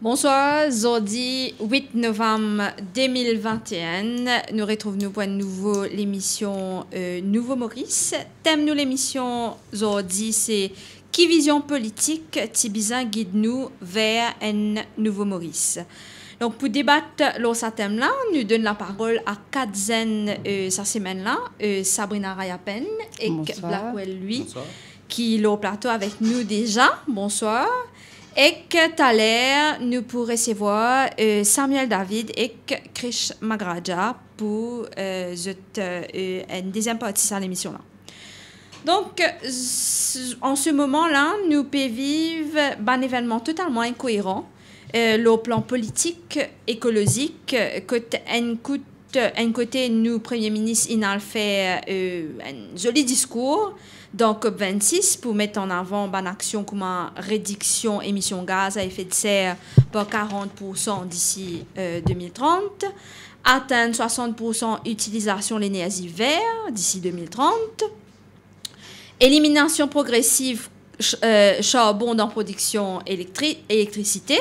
Bonsoir, jeudi 8 novembre 2021. Nous retrouvons pour nouveau l'émission Nouveau Maurice. Thème de l'émission aujourd'hui, c'est qui vision politique Tibizan guide nous vers un nouveau Maurice. Donc, pour débattre sur ce thème-là, nous donnons la parole à quatre jeunes cette semaine-là, Sabrina Rayapen et Blackwell, lui, qui est au plateau avec nous déjà. Bonsoir. Et que tout à l'heure, nous pourrons recevoir Samuel David et Krish Magraja pour une deuxième partie de l'émission-là. Donc, en ce moment-là, nous pouvons vivre un événement totalement incohérent, le plan politique, écologique, un côté, nous, Premier ministre, il a fait un joli discours dans COP26 pour mettre en avant une action comme une réduction émissions de gaz à effet de serre par 40% d'ici 2030, atteindre 60% utilisation de l'énergie verte d'ici 2030, élimination progressive charbon dans production électricité,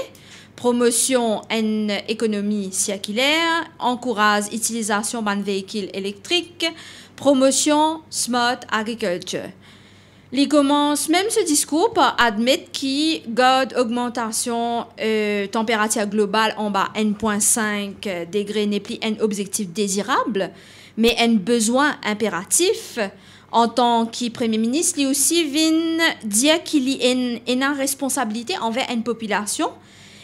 promotion d'une économie circulaire, encourage l'utilisation de véhicules électriques, promotion smart agriculture. Il commence même ce discours par admettre qu'il garde augmentation température globale en bas 1,5 degrés n'est plus un objectif désirable, mais un besoin impératif. En tant que Premier ministre, il aussi vient dire qu'il y a une responsabilité envers une population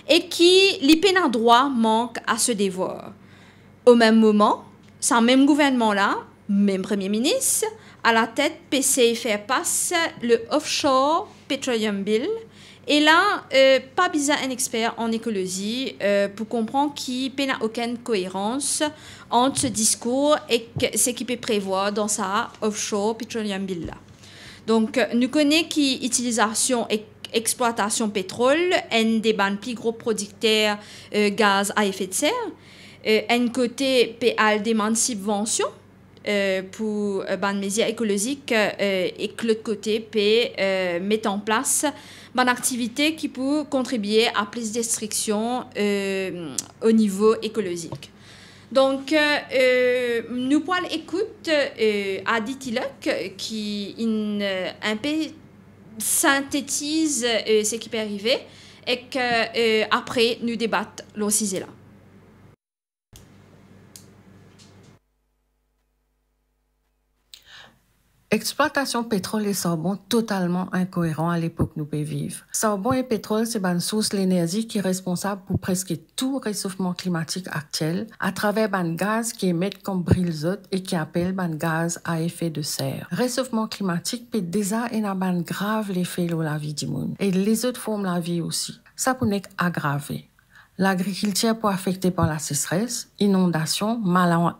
et que les plein droit manque à ce devoir. Au même moment, ce même gouvernement-là, même Premier ministre, à la tête, PC faire passer le Offshore Petroleum Bill. Et là, pas besoin d'un expert en écologie pour comprendre qu'il n'y a aucune cohérence entre ce discours et ce qu'il peut prévoir dans sa Offshore Petroleum Bill. Là. Donc, nous connaissons que l'utilisation et exploitation pétrole, un des plus gros producteurs gaz à effet de serre, un côté PAL demande subvention pour les mesures écologiques et que l'autre côté peut mettre en place une activité qui peut contribuer à plus de restrictions au niveau écologique. Donc, nous pourrons écouter Adi Tilak qui un peu synthétise ce qui peut arriver et qu'après, nous débattons le sujet-là. Exploitation pétrole et charbon totalement incohérent à l'époque nous pouvons vivre. Charbon et pétrole, c'est une source d'énergie qui est responsable pour presque tout réchauffement climatique actuel à travers un gaz qui émet comme brille-zote et qui appelle un gaz à effet de serre. Réchauffement climatique peut déjà avoir grave l'effet sur la vie du monde et les autres formes de la vie aussi. Ça peut être aggravé. L'agriculture peut affecter par la sécheresse, inondation,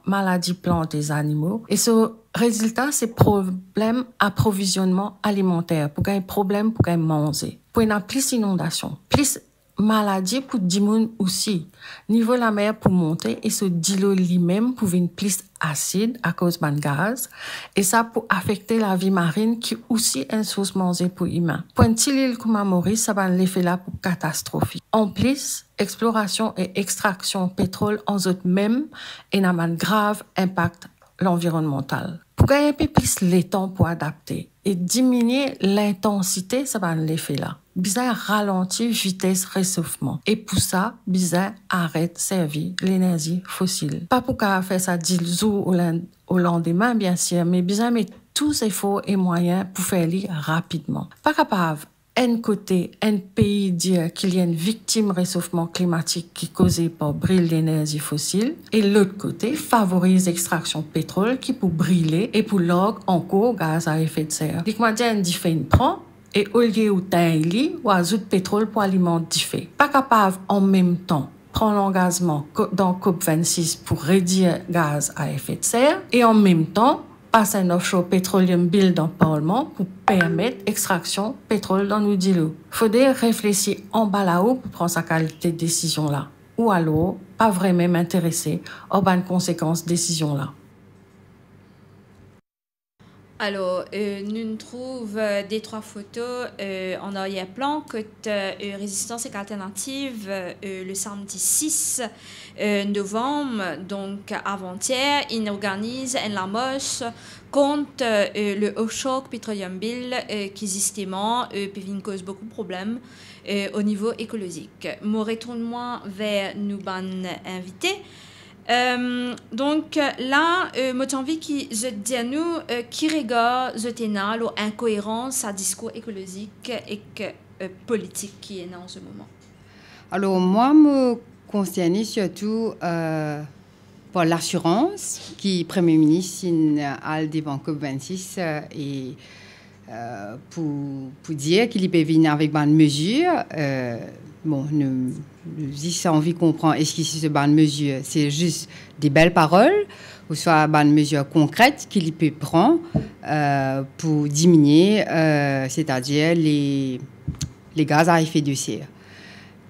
maladies plantes et animaux. Et ce résultat, c'est problème approvisionnement alimentaire. Pour qu'il y ait problème, pour qu'il y ait manger. Pour qu'il y ait plus inondation, plus maladie pour du monde aussi. Niveau la mer pour monter et ce dilo lui-même pour venir plus acide à cause d'un gaz. Et ça pour affecter la vie marine qui est aussi une source manger pour humain. Pour une petite île comme Maurice, ça va l'effet là pour catastrophique. En plus, exploration et extraction pétrole en zone même et n'a un grave impact l'environnemental. pour gagner un peu plus le temps pour adapter et diminuer l'intensité, ça va l'effet là. Bizarre ralentir vitesse réchauffement. Et pour ça, bizarre arrête servir l'énergie fossile. Pas pour qu'à faire ça 10 jours au lendemain, bien sûr, mais bizarre met tous efforts et moyens pour faire le rapidement. Pas capable un côté, un pays dire qu'il y a une victime réchauffement climatique qui est causée par brûler l'énergie fossile et l'autre côté favorise l'extraction de pétrole qui peut brûler et pour l'orgue encore gaz à effet de serre. L'Ikmadien dit fait une prend et au lieu où taille ou ajoute pétrole pour alimenter fait. Pas capable en même temps prendre l'engagement dans COP26 pour réduire gaz à effet de serre et en même temps passe un offshore petroleum bill dans le Parlement pour permettre l'extraction pétrole dans nos îlots. Il faudrait réfléchir en bas là-haut pour prendre sa qualité de décision là. Ou alors, pas vraiment m'intéresser aux bonnes conséquences de décision là. Alors, nous trouvons des 3 photos en arrière-plan que Résistance et Alternative le samedi 6 novembre, donc avant-hier, ils organisent un lamos contre le offshore petroleum bill qui justement peut cause beaucoup de problèmes au niveau écologique. Je retourne vers nos invités. Donc là, j'ai envie que dis à nous qui regarde l'incohérence à discours écologique et politique qui est en ce moment. Alors moi, me concerne surtout pour l'assurance qui Premier ministre a devant COP26 et pour dire qu'il peut venir avec une mesure. Bon, nous avons envie de comprendre est-ce que ce bonne mesure, c'est juste des belles paroles ou soit une mesure concrète qu'il peut prendre pour diminuer, c'est-à-dire les gaz à effet de serre.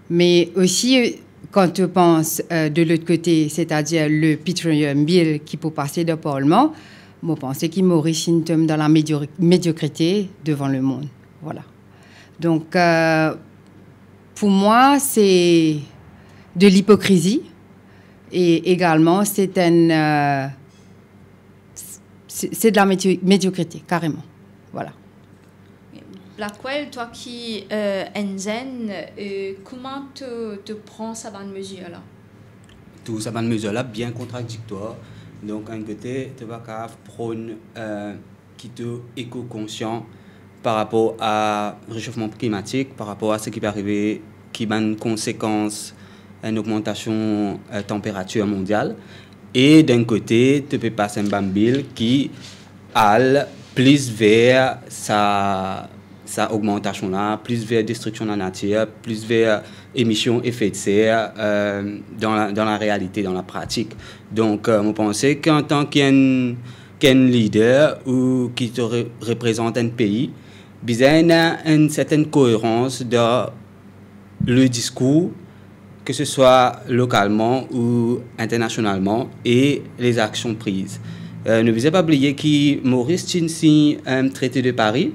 Mais aussi, quand on pense de l'autre côté, c'est-à-dire le petroleum bill qui peut passer de Parlement, je pense qu'il m'aurait symptôme dans la médiocrité devant le monde. Voilà. Donc, pour moi, c'est de l'hypocrisie et également c'est de la médiocrité, carrément. Voilà. Blackwell, toi qui Enzen, comment te prends ça bonne mesure-là? Tout ça bonne mesure-là, bien contradictoire. Donc, d'un côté, tu vas prône qui te éco-conscient par rapport à réchauffement climatique, par rapport à ce qui peut arriver, qui a une conséquence, une augmentation de température mondiale. Et d'un côté, tu peux passer un bill qui aille plus vers sa augmentation-là, plus vers destruction de la nature, plus vers émissions d'effet de serre dans la réalité, dans la pratique. Donc, je pense qu'en tant qu'un leader ou qui te représente un pays, il y a une certaine cohérence dans le discours, que ce soit localement ou internationalement, et les actions prises. Ne vous pas oublier que Maurice signe un traité de Paris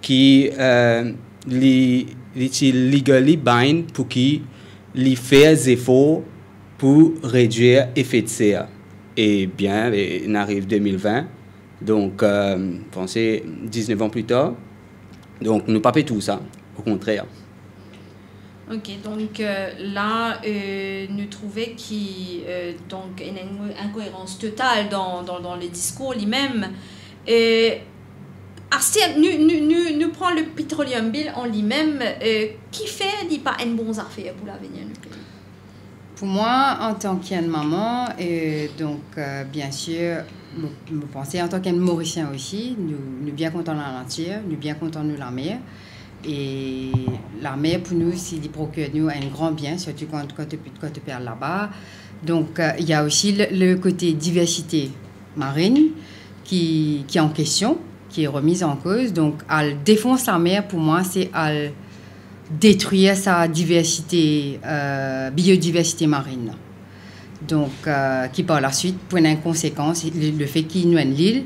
qui legally bind pour qu'il fait des efforts pour réduire l'effet de serre. Et bien, il arrive 2020, donc pensez 19 ans plus tard. Donc, nous ne pas fait tout ça, au contraire. Ok, donc là, nous trouvons qu'il y a une incohérence totale dans les discours lui-même. Nous prenons le petroleum bill en lui-même, qui fait n'est pas une bonne affaire pour l'avenir du pays? Pour moi, en tant qu'une maman, bien sûr, je pense en tant qu'un Mauricien aussi, nous bien contents de la nature, nous bien contents de la mer. Et la mer, pour nous, c'est procure nous un grand bien, surtout quand tu perds là-bas. Donc, il y a aussi le côté diversité marine qui est en question, qui est remise en cause. Donc, elle défonce la mer, pour moi, c'est elle détruire sa diversité, biodiversité marine. Donc, qui par la suite prend en conséquence le fait qu'il y a une île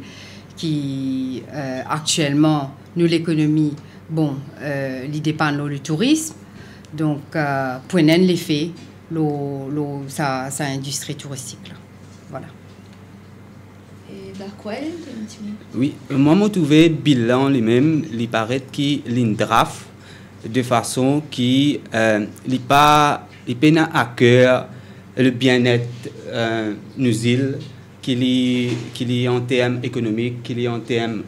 qui, actuellement, nous, l'économie, l'idée dépend du tourisme. Donc, prenant l'effet, sa industrie touristique. Là. Voilà. Et Darkwell, oui, moi, je trouvé bilan lui-même, il paraît qu'il draft de façon qui n'est pas à cœur le bien-être nous îles, qu'il y en termes économiques, qu'il y en termes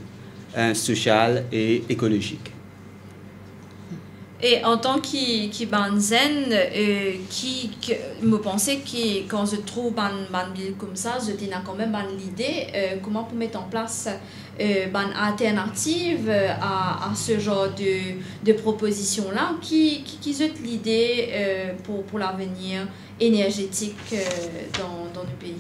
social et écologique. Et en tant que banzen, me pensais que quand je trouve un bill comme ça, je tenais quand même l'idée comment pour mettre en place une alternative à ce genre de proposition-là, qui est l'idée pour l'avenir énergétique dans le pays.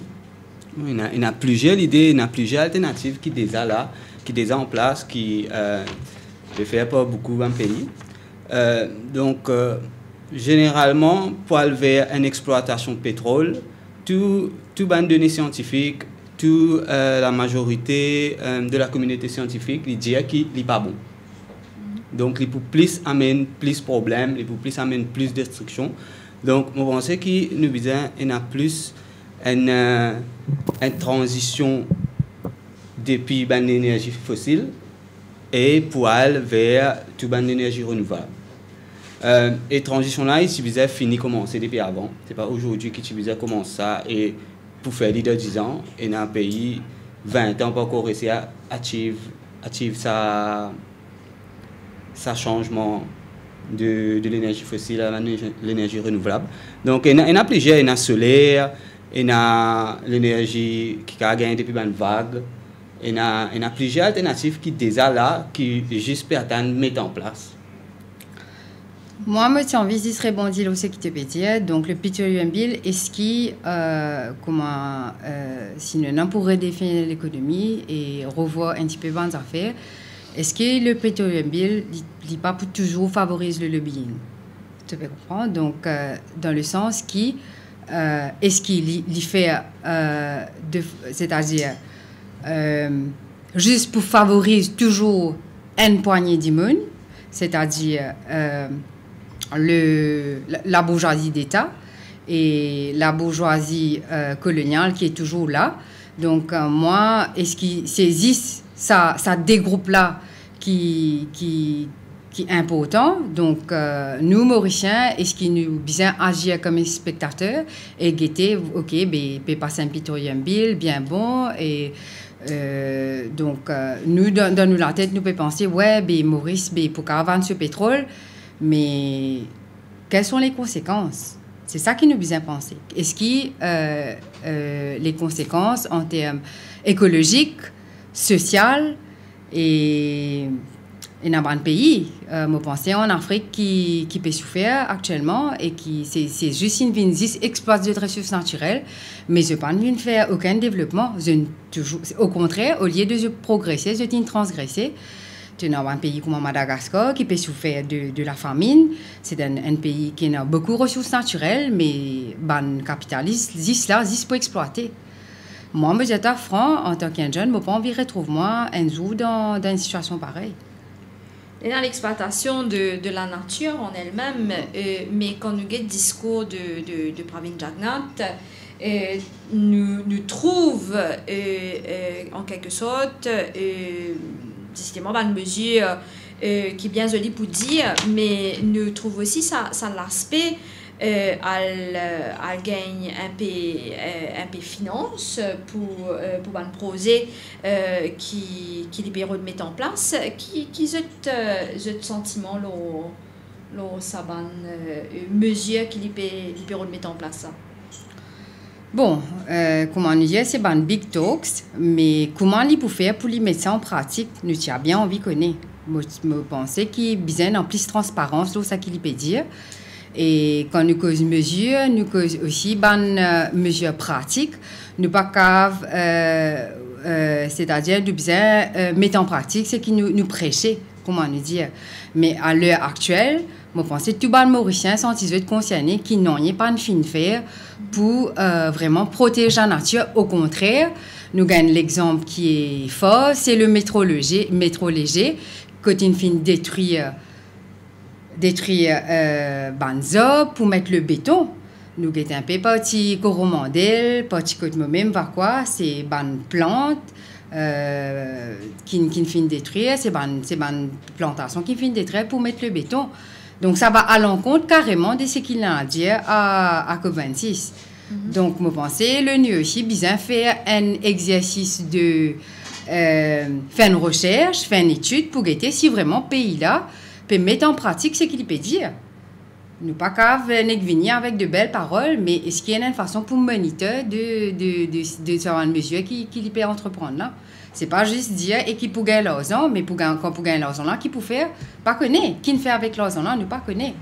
Il y a plusieurs idées, il y a plusieurs alternatives qui déjà là, qui déjà en place, qui ne fait pas beaucoup dans le pays. Donc, généralement, pour aller vers une exploitation de pétrole, tout les données scientifiques, toute la majorité de la communauté scientifique dit qu'il n'est pas bon. Donc, il peut plus amener plus de problèmes, il peut plus amener plus de destruction. Donc, je pense qu'il nous besoin plus une transition depuis l'énergie fossile et pour aller vers toute l'énergie renouvelable. Et transition là, il suffisait fini commencer depuis avant. C'est pas aujourd'hui qu'il suffisait commencer ça et pour faire l'idée de 10 ans et dans un pays 20 ans pas encore réussi à achieve ça changement de l'énergie fossile à l'énergie renouvelable. Donc il y a plusieurs, il y a solaire, il y a l'énergie qui a gagné depuis une vague. Il y a plusieurs alternatives qui déjà là, qui juste peut attendre mettre en place. Moi, je tiens envie de rebondir aussi qui te peut dire. Donc, le Petroleum Bill, est-ce qu'il, sinon, pourrait définir l'économie et revoir un petit peu les affaires, est-ce que le Petroleum Bill n'est pas pour toujours favoriser le lobbying? Tu peux comprendre? Donc, dans le sens qui, est-ce qu'il fait, c'est-à-dire, juste pour favoriser toujours une poignée de monde, c'est-à-dire la bourgeoisie d'État et la bourgeoisie coloniale qui est toujours là. Donc, moi, est-ce qu'ils saisissent ça des groupes-là qui est important. Donc, nous, Mauriciens, est-ce qu'ils nous bien agir comme spectateurs et guetter, OK, ben, passer un Petroleum Bill, bien bon, et donc, nous, dans la tête, nous pouvons penser, ouais, ben, Maurice, ben, pour qu'on vende ce pétrole, mais quelles sont les conséquences? C'est ça qui nous besoin penser. Est-ce que les conséquences en termes écologiques, sociales et dans un pays, je pense en Afrique qui peut souffrir actuellement et qui c'est juste une exploite de ressources naturelles, mais je ne pense pas faire aucun développement. Au contraire, au lieu de progresser, je dis transgresser. Dans un pays comme Madagascar qui peut souffrir de la famine, c'est un pays qui a beaucoup de ressources naturelles, mais les capitalistes disent là, pour exploiter. Moi, je suis franc, en tant qu'un jeune, je n'ai pas envie de retrouver moi un jour dans une situation pareille. Et dans l'exploitation de la nature en elle-même, mais quand nous avons le discours de Pravin Jagannath, nous trouvons en quelque sorte justement une mesure qui est bien jolie pour dire, mais nous trouvons aussi ça l'aspect elle gagne un peu finance pour un projet qui libère de mettre en place qui jette sentiment ça mesure qui libère de mettre en place ça. Bon, comment nous dire, c'est un big talks, mais comment il peut faire pour les mettre ça en pratique, nous avons bien envie de connaître. Je pense qu'il y a besoin de plus de transparence, c'est ça qu'il peut dire. Et quand nous causons mesures, nous causons aussi des mesures pratiques. Nous pas cave, c'est-à-dire nous besoin mettre en pratique ce qui nous prêchait, comment nous dire. Mais à l'heure actuelle, je pense que tous les Mauriciens sont concernés qui n'ont pas de fin de faire pour vraiment protéger la nature. Au contraire, nous gagnons l'exemple qui est fort, c'est le métro léger, quand il finit détruire Banza pour mettre le béton. Nous avons un peu parti Coromandel, parti côté moi-même, voir quoi, c'est une plante qui finit détruire, c'est une plantation qui finit détruire pour mettre le béton. Donc ça va à l'encontre carrément de ce qu'il a à dire à COP26. Donc, je pense que l'ONU aussi besoin faire un exercice de faire une recherche, faire une étude pour guetter si vraiment le pays-là peut mettre en pratique ce qu'il peut dire. Nous pas qu'à venir avec de belles paroles, mais est-ce qu'il y a une façon pour monitorer de savoir une mesure qu'il peut entreprendre là? C'est pas juste dire et qui pour gagner l'argent, mais quand pour gagner l'argent là, qui pour faire, pas connaît. Qui ne fait avec l'argent là, nous pas connaît.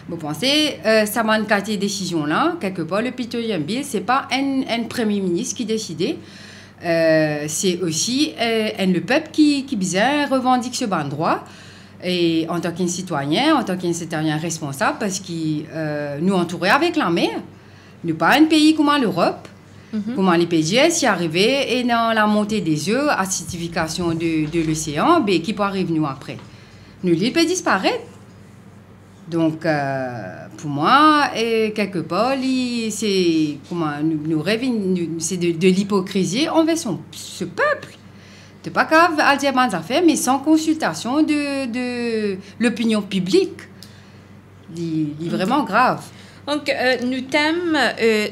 Vous pensez, ça m'a une décision là, quelque part, le Petroleum Bill, c'est pas un premier ministre qui décidait, c'est aussi le peuple qui bien revendique ce bon droit. Et en tant qu'un citoyen, en tant qu'un citoyen responsable, parce qu'il nous entourait avec la mer. Nous pas un pays comme l'Europe, comme les pays s'y arriver et dans la montée des eaux, acidification de l'océan, ben, qui peut arriver nous après. Nous, l'île peut disparaître. Donc, pour moi, quelque part, c'est de l'hypocrisie envers ce peuple. C'est pas grave à dire des affaires, mais sans consultation de l'opinion publique. C'est vraiment grave. Donc, nous thème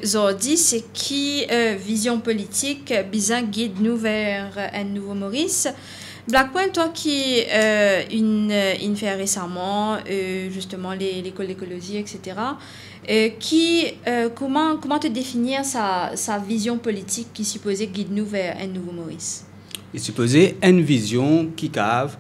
aujourd'hui, c'est qui vision politique bizarre guide nous vers un nouveau Maurice. Blackpoint, toi qui une fait récemment justement l'école d'écologie, etc. Comment te définir sa vision politique qui supposait guide nous vers un nouveau Maurice? Il supposait une vision qui cave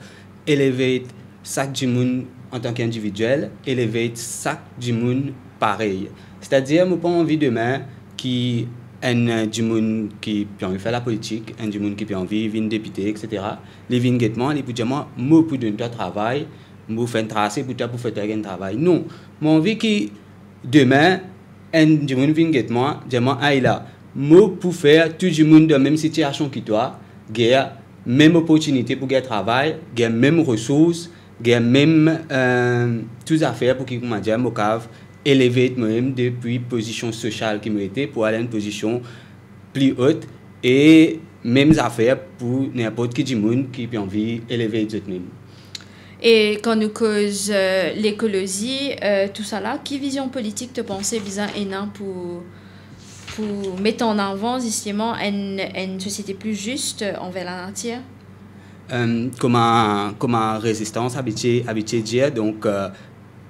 élever chaque du monde en tant qu'individuel, élever chaque du monde pareil. C'est-à-dire, moi pas envie demain qui un du monde qui peut envie faire la politique, un du monde qui peut envie venir député, etc. Les vignes guettement, les pour dire moi pour donner un travail, moi faire un tracé pour faire un travail. Non, moi envie qui demain un du monde vient guettement, dire moi aïe là, moi pour faire tout du monde dans la même situation que toi. Gain même opportunité pour gagner travail, gain même ressources, gain même toutes affaires pour qui comment dire mo cave élever moi-même depuis position sociale qui m'était pour aller à une position plus haute et mêmes affaires pour n'importe qui du monde qui a envie élever eux-mêmes. Et quand nous cause l'écologie, tout ça là, qui vision politique te pensez bizarre énorme pour mettre en avant justement une société plus juste envers la nature? Comme résistance habituée dire donc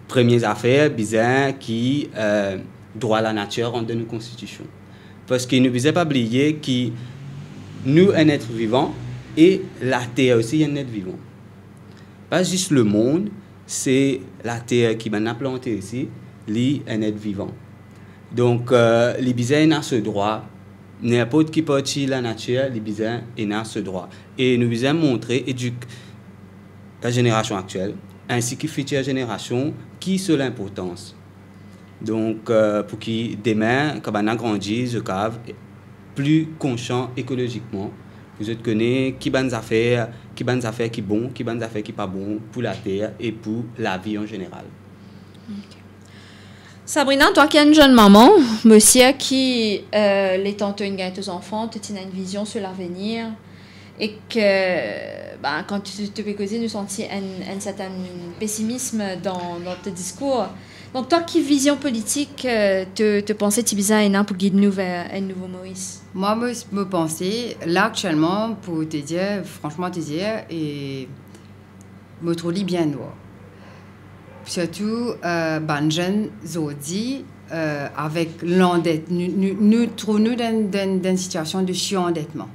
premières affaires bizarres qui droit à la nature en de nos constitutions parce qu'il ne faut pas oublier que nous un être vivant et la terre aussi est un être vivant, pas juste le monde, c'est la terre qui m'a planté ici, lui un être vivant. Donc, les bisins ont ce droit, n'importe qui partie de la nature, les bisins ont ce droit. Et nous bisins montrer, éduquer la génération actuelle, ainsi que la future génération, qui c'est l'importance. Donc, pour qu'ils demain, quand on a grandi, je cave, plus conscient écologiquement. Vous connaissez qui bonnes affaires qui bon, qui bonnes affaires qui pas bon pour la terre et pour la vie en général. Okay. Sabrina, toi qui es une jeune maman, monsieur qui les tantes une gagne tes enfants, tu as une vision sur l'avenir et que quand tu te fais causer, nous sentis un certain pessimisme dans tes discours. Donc toi qui vision politique te pensais Tibiza et pour guider nous vers un nouveau Maurice? Moi me pensais là actuellement pour te dire franchement et me trouve bien noir. Surtout, Banjan Zodi, avec l'endettement, nous trouvons dans une situation de surendettement.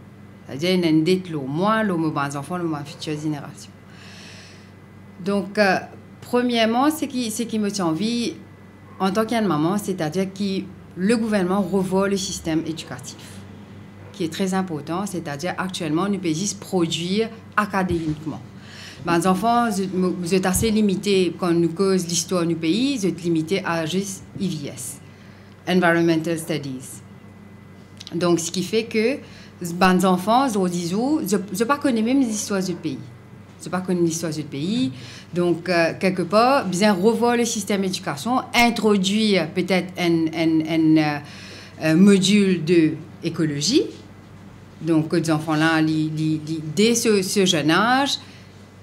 C'est-à-dire, il y a une dette, moi, mes enfants, mes futures générations. Donc, premièrement, ce qui me tient envie, en tant qu'une maman, c'est-à-dire que le gouvernement revoit le système éducatif, qui est très important, c'est-à-dire, actuellement, nous pouvons juste produire académiquement. Les enfants, vous êtes assez limités quand nous cause l'histoire du pays, vous êtes limités à juste EVS, Environmental Studies. Donc, ce qui fait que les enfants, je ne pas connais même les histoires du pays. c'est pas connu l'histoire du pays. Donc, quelque part, bien revoir le système d'éducation, introduire peut-être un module d'écologie. Donc, les enfants-là, dès ce jeune âge,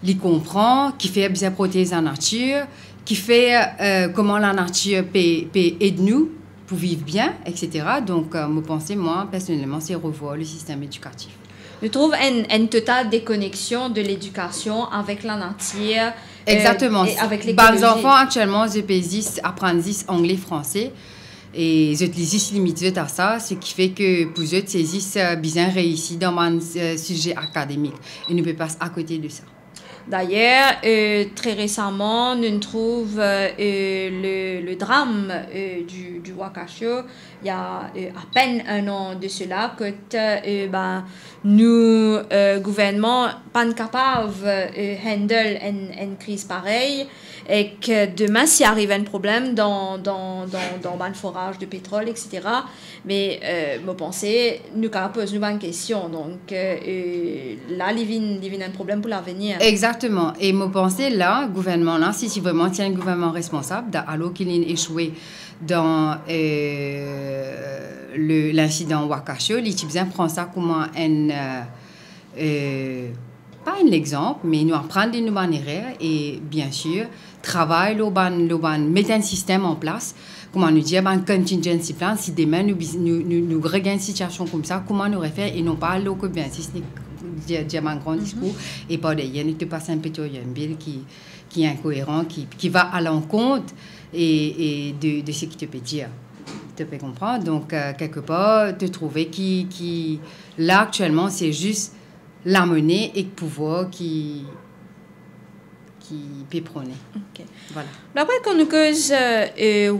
ils comprennent, qui fait bien protéger la nature, qui fait comment la nature peut aider nous pour vivre bien, etc. Donc, je pense, moi, personnellement, c'est revoir le système éducatif. Je trouve une totale déconnexion de l'éducation avec la nature. Exactement. Et avec l'écologie. Les enfants, actuellement, ils apprennent anglais, français. Et ils utilisent limité à ça, ce qui fait que pour eux, ils bien réussi dans un sujet académique. Ils ne peuvent pas à côté de ça. D'ailleurs, très récemment, nous trouvons le drame du Wakasho. Il y a à peine un an de cela que nous, gouvernement, pas capable de handle une crise pareille et que demain, s'il arrive un problème dans le forage de pétrole, etc., mais je pense nous poser une question. Donc là, il y a un problème pour l'avenir. Exactement. Et je pense là, le gouvernement, là, si vraiment tient un gouvernement responsable, alors qu'il a échoué dans l'incident Wakasho, l'Égyptien prend ça comme pas un exemple, mais nous apprendre de nous manières et bien sûr, travailler, mettre un système en place, comment nous dire, un contingency plan, si demain nous regardons une situation comme ça, comment nous refaire et non pas l'eau que bien si dire un grand discours et pas d'ailleurs ne te passe un petit bill qui est incohérent, qui va à l'encontre et de ce qui te peut dire. Tu peux comprendre. Donc, quelque part, te trouver qui là, actuellement, c'est juste la monnaie et le pouvoir qui peut prôner. Okay. Voilà. Après, quand nous cause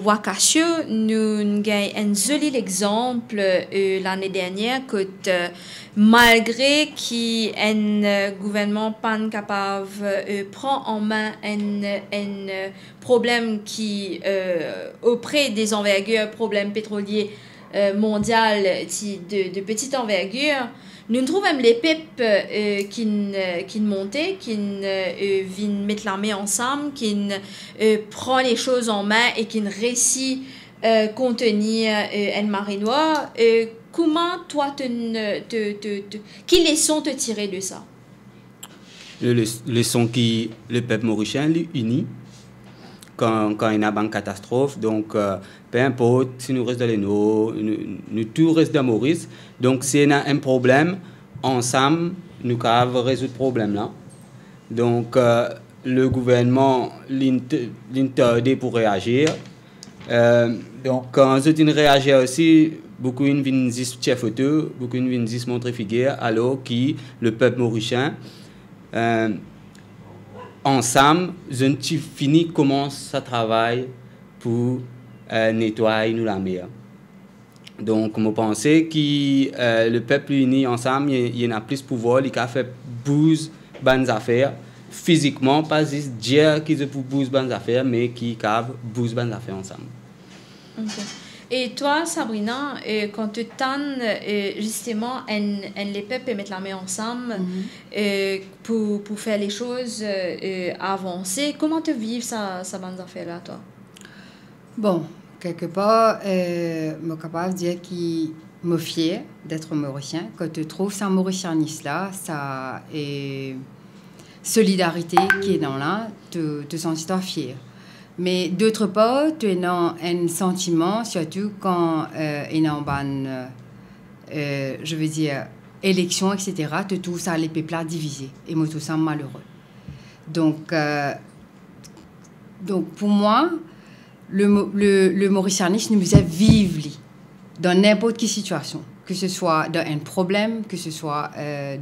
Wakasho, nous avons un joli exemple l'année dernière que malgré qu'un gouvernement pas capable prend en main un problème qui auprès des envergures, problème pétrolier mondial de petite envergure, nous trouvons les peuples qui montent, qui viennent mettre l'armée ensemble, qui prend les choses en main et qui réussit à contenir une marée noire. Comment toi, quelle leçon te tirer de ça? Le leçon qui le peuple mauricien unit quand il y a une catastrophe. Donc, peu importe si nous restons dans nous tout reste dans Maurice. Donc, si on a un problème, ensemble, nous pouvons résoudre le problème là. Donc, le gouvernement l'interdit pour réagir. Donc, quand ils réagissent aussi, beaucoup de viennent dire photo, beaucoup de viennent dire montrer figure, alors que le peuple mauricien ensemble, je fini comment ça travaille pour nettoyer nous la mer. Donc, je pense que le peuple uni ensemble, il y a plus de pouvoir, il a fait bouger bonnes affaires physiquement, pas juste dire qu'ils ont bouger bonnes affaires, mais qui a bouger bonnes affaires ensemble. Okay. Et toi, Sabrina, quand tu t'en justement les peuples mettre la main ensemble pour faire les choses avancer, comment tu vis ça bande d'affaires là, toi? Bon, quelque part, je suis capable de dire qu'il me fier d'être mauricien. Quand tu trouves ça mauricianiste là, ça est solidarité qui est dans là, tu sens toi fier. Mais d'autre part, tu as un sentiment, surtout quand il y a je veux dire, élection, etc., tu trouves ça les peuples divisés et moi, tout ça malheureux. Donc pour moi, le mauricianisme nous faisait vivre dans n'importe quelle situation, que ce soit dans un problème, que ce soit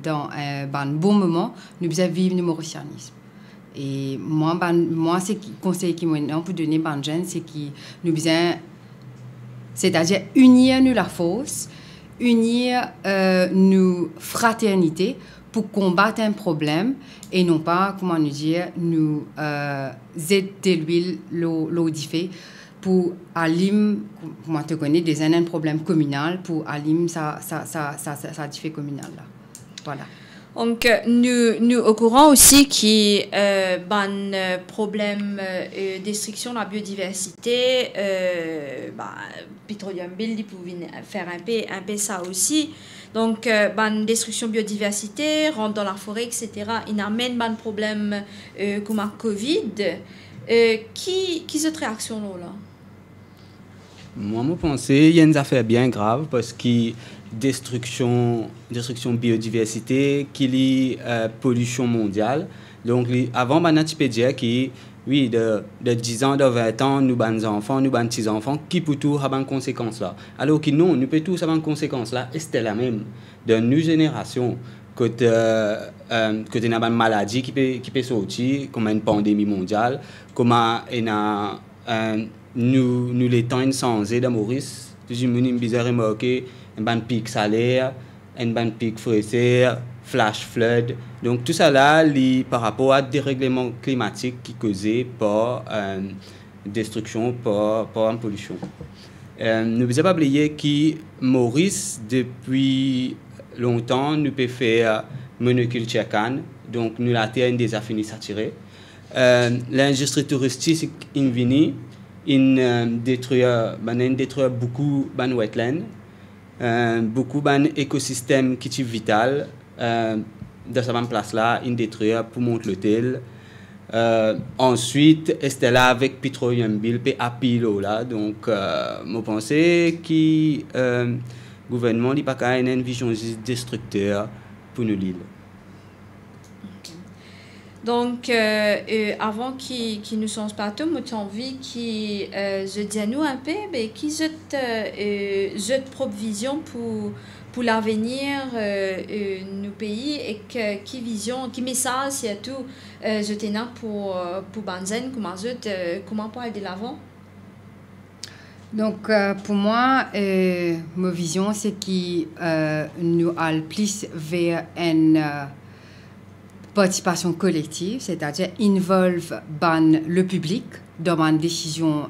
dans un bon moment, nous faisait vivre le mauricianisme. Et moi c'est le conseil qui m'a pour donner aux jeunes, c'est que nous besoin, c'est-à-dire unir nous la force, unir nous fraternité pour combattre un problème et non pas, comment nous dire, nous aider l'eau d'effet pour allumer, comment tu connais, un problème communal pour allumer ça diffé communal là. Voilà. Donc, nous au courant aussi qu'il y a un problème de destruction de la biodiversité. Petroleum Bill, il pouvait faire un peu ça aussi. Donc, une destruction de biodiversité, rentre dans la forêt, etc. Il amène un problème comme la Covid. Qui cette réaction là? Moi, je pense qu'il y a une affaire bien grave parce que destruction biodiversité, qu'il y a pollution mondiale. Donc, avant, on a dire que oui, de 10 ans, de 20 ans, nous avons des enfants, nous avons des petits-enfants, qui peut tout avoir des conséquences là. Alors que non, nous pouvons tous avoir des conséquences là, et c'était la même. Dans nos générations, quand on a une maladie qui peut sortir, comme une pandémie mondiale, comme nous les temps sans aide à Maurice, je me suis remarqué un pic salaire, un pic forestier, flash flood. Donc tout ça là, par rapport à des règlements climatiques qui causés par destruction, par une pollution. Ne vous pas oublier que Maurice, depuis longtemps, nous peut faire monoculture canne. Donc nous la terre déjà fini saturée. L'industrie touristique est venue. Il détruit beaucoup de wetlands, beaucoup d'écosystèmes qui sont vitaux. Dans cette place-là, il détruit pour monter l'hôtel. Ensuite, c'était là avec Petroleum Bill, puis à Pilo là. Donc, je pense que le gouvernement n'a pas une vision destructeur pour nous l'île. Donc, avant qu'il nous change pas tout, moi, j'ai envie qu'il je dis à nous un peu, mais qu'ils aient propre vision pour l'avenir nos pays et qui vision, qui message, c'est tout, je tenais pour Banzen, comment pour aller de l'avant. Donc, pour moi, ma vision, c'est que nous allons plus vers une participation collective, c'est-à-dire involve le public dans une décision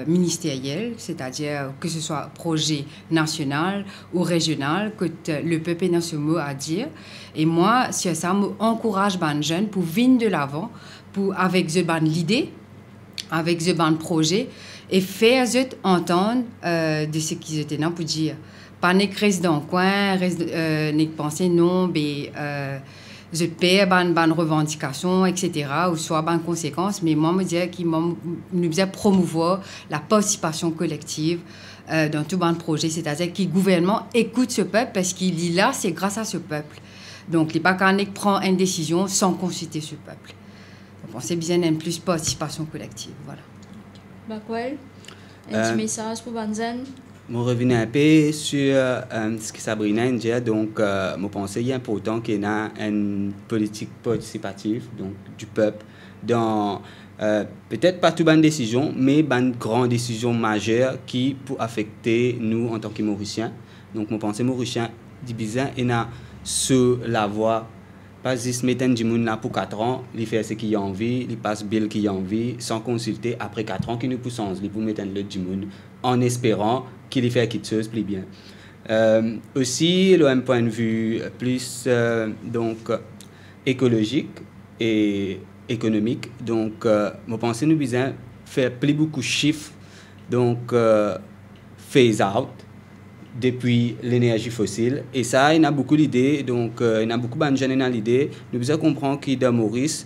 ministérielle, c'est-à-dire que ce soit projet national ou régional, que le peuple n'a ce mot à dire. Et moi, sur ça, j'encourage les jeunes pour venir de l'avant, avec l'idée, avec le projet, et faire entendre de ce qu'ils étaient là pour dire. Pas rester dans le coin, penser non, mais je perds une revendication, etc., ou soit une conséquence, mais moi, je dis qu'il nous devons promouvoir la participation collective dans tout un projet, c'est-à-dire que le gouvernement écoute ce peuple parce qu'il est là, c'est grâce à ce peuple. Donc, il n'est pas qu'un prend une décision sans consulter ce peuple. Donc, on sait bien une plus participation collective, voilà. Bakwel, un petit message pour Banzen? Je reviens un peu sur ce que Sabrina a dit. Donc, je pense qu'il est important qu'il y ait une politique participative donc, du peuple dans peut-être pas toutes les décisions, mais une grande décision majeure qui peut affecter nous en tant que Mauriciens. Donc, je pense que les Mauriciens, ils sont sur la voie. Pas juste mettre un djimoun là pour 4 ans, il fait ce qu'il a envie, il passe bill qu'il a envie, sans consulter après 4 ans qu'il nous pousse en pour mettre un autre djimoun, en espérant qu'il fait quelque chose plus bien. Aussi, d'un point de vue plus donc, écologique et économique, donc je pense que nous devons faire plus beaucoup de chiffres, donc phase out, depuis l'énergie fossile. Et ça, il y a beaucoup d'idées. Donc, il y a beaucoup de jeunes qui ont l'idée. Nous devons comprendre que dans Maurice,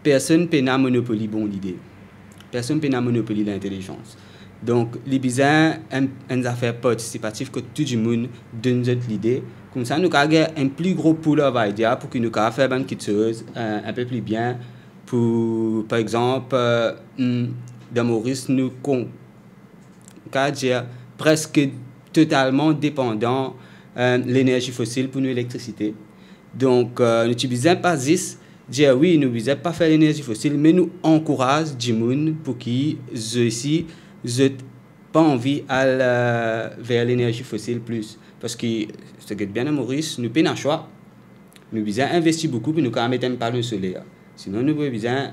personne ne peut monopoliser bon l'idée. Personne ne peut monopoliser l'intelligence. Donc, les besoins une affaire participative que tout le monde donne l'idée. Comme ça, nous avons un plus gros pool d'idées pour que nous puissions faire quelque chose un peu plus bien. Pour, par exemple, dans Maurice, nous avons dire presque totalement dépendant de l'énergie fossile pour l'électricité. Donc, nous utilisons pas juste dire oui, nous ne visons pas faire l'énergie fossile, mais nous encourageons les gens pour qu'ils aussi n'ont pas envie d'aller vers l'énergie fossile plus. Parce que, ce qui est bien à Maurice, nous avons un choix. Nous devons investir beaucoup pour nous mettre un panneau solaire. Sinon, nous devons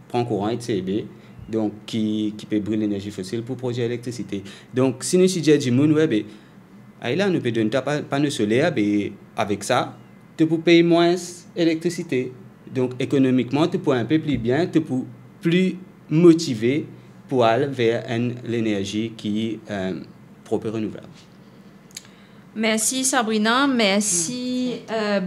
prendre courant et CB. Donc, qui peut brûler l'énergie fossile pour produire l'électricité. Donc, si nous disons du monde, là, nous pouvons donner un panneau solaire, avec ça, tu peux payer moins d'électricité. Donc, économiquement, tu peux un peu plus bien, tu peux plus motiver pour aller vers l'énergie qui est propre et renouvelable. Merci Sabrina, merci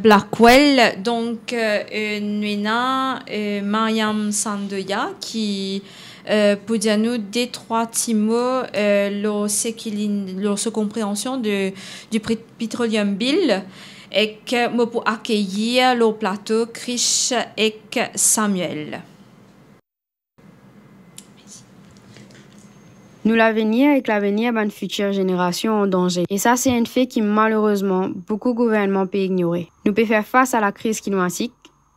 Blackwell. Donc, nous avons Mariam Sandoya qui peut dire nous des trois petits mots leur compréhension du Petroleum Bill et que je peux accueillir le plateau Krish et Samuel. Nous l'avenir et l'avenir de future génération en danger. Et ça, c'est un fait qui, malheureusement, beaucoup de gouvernements peuvent ignorer. Nous pouvons faire face à la crise climatique,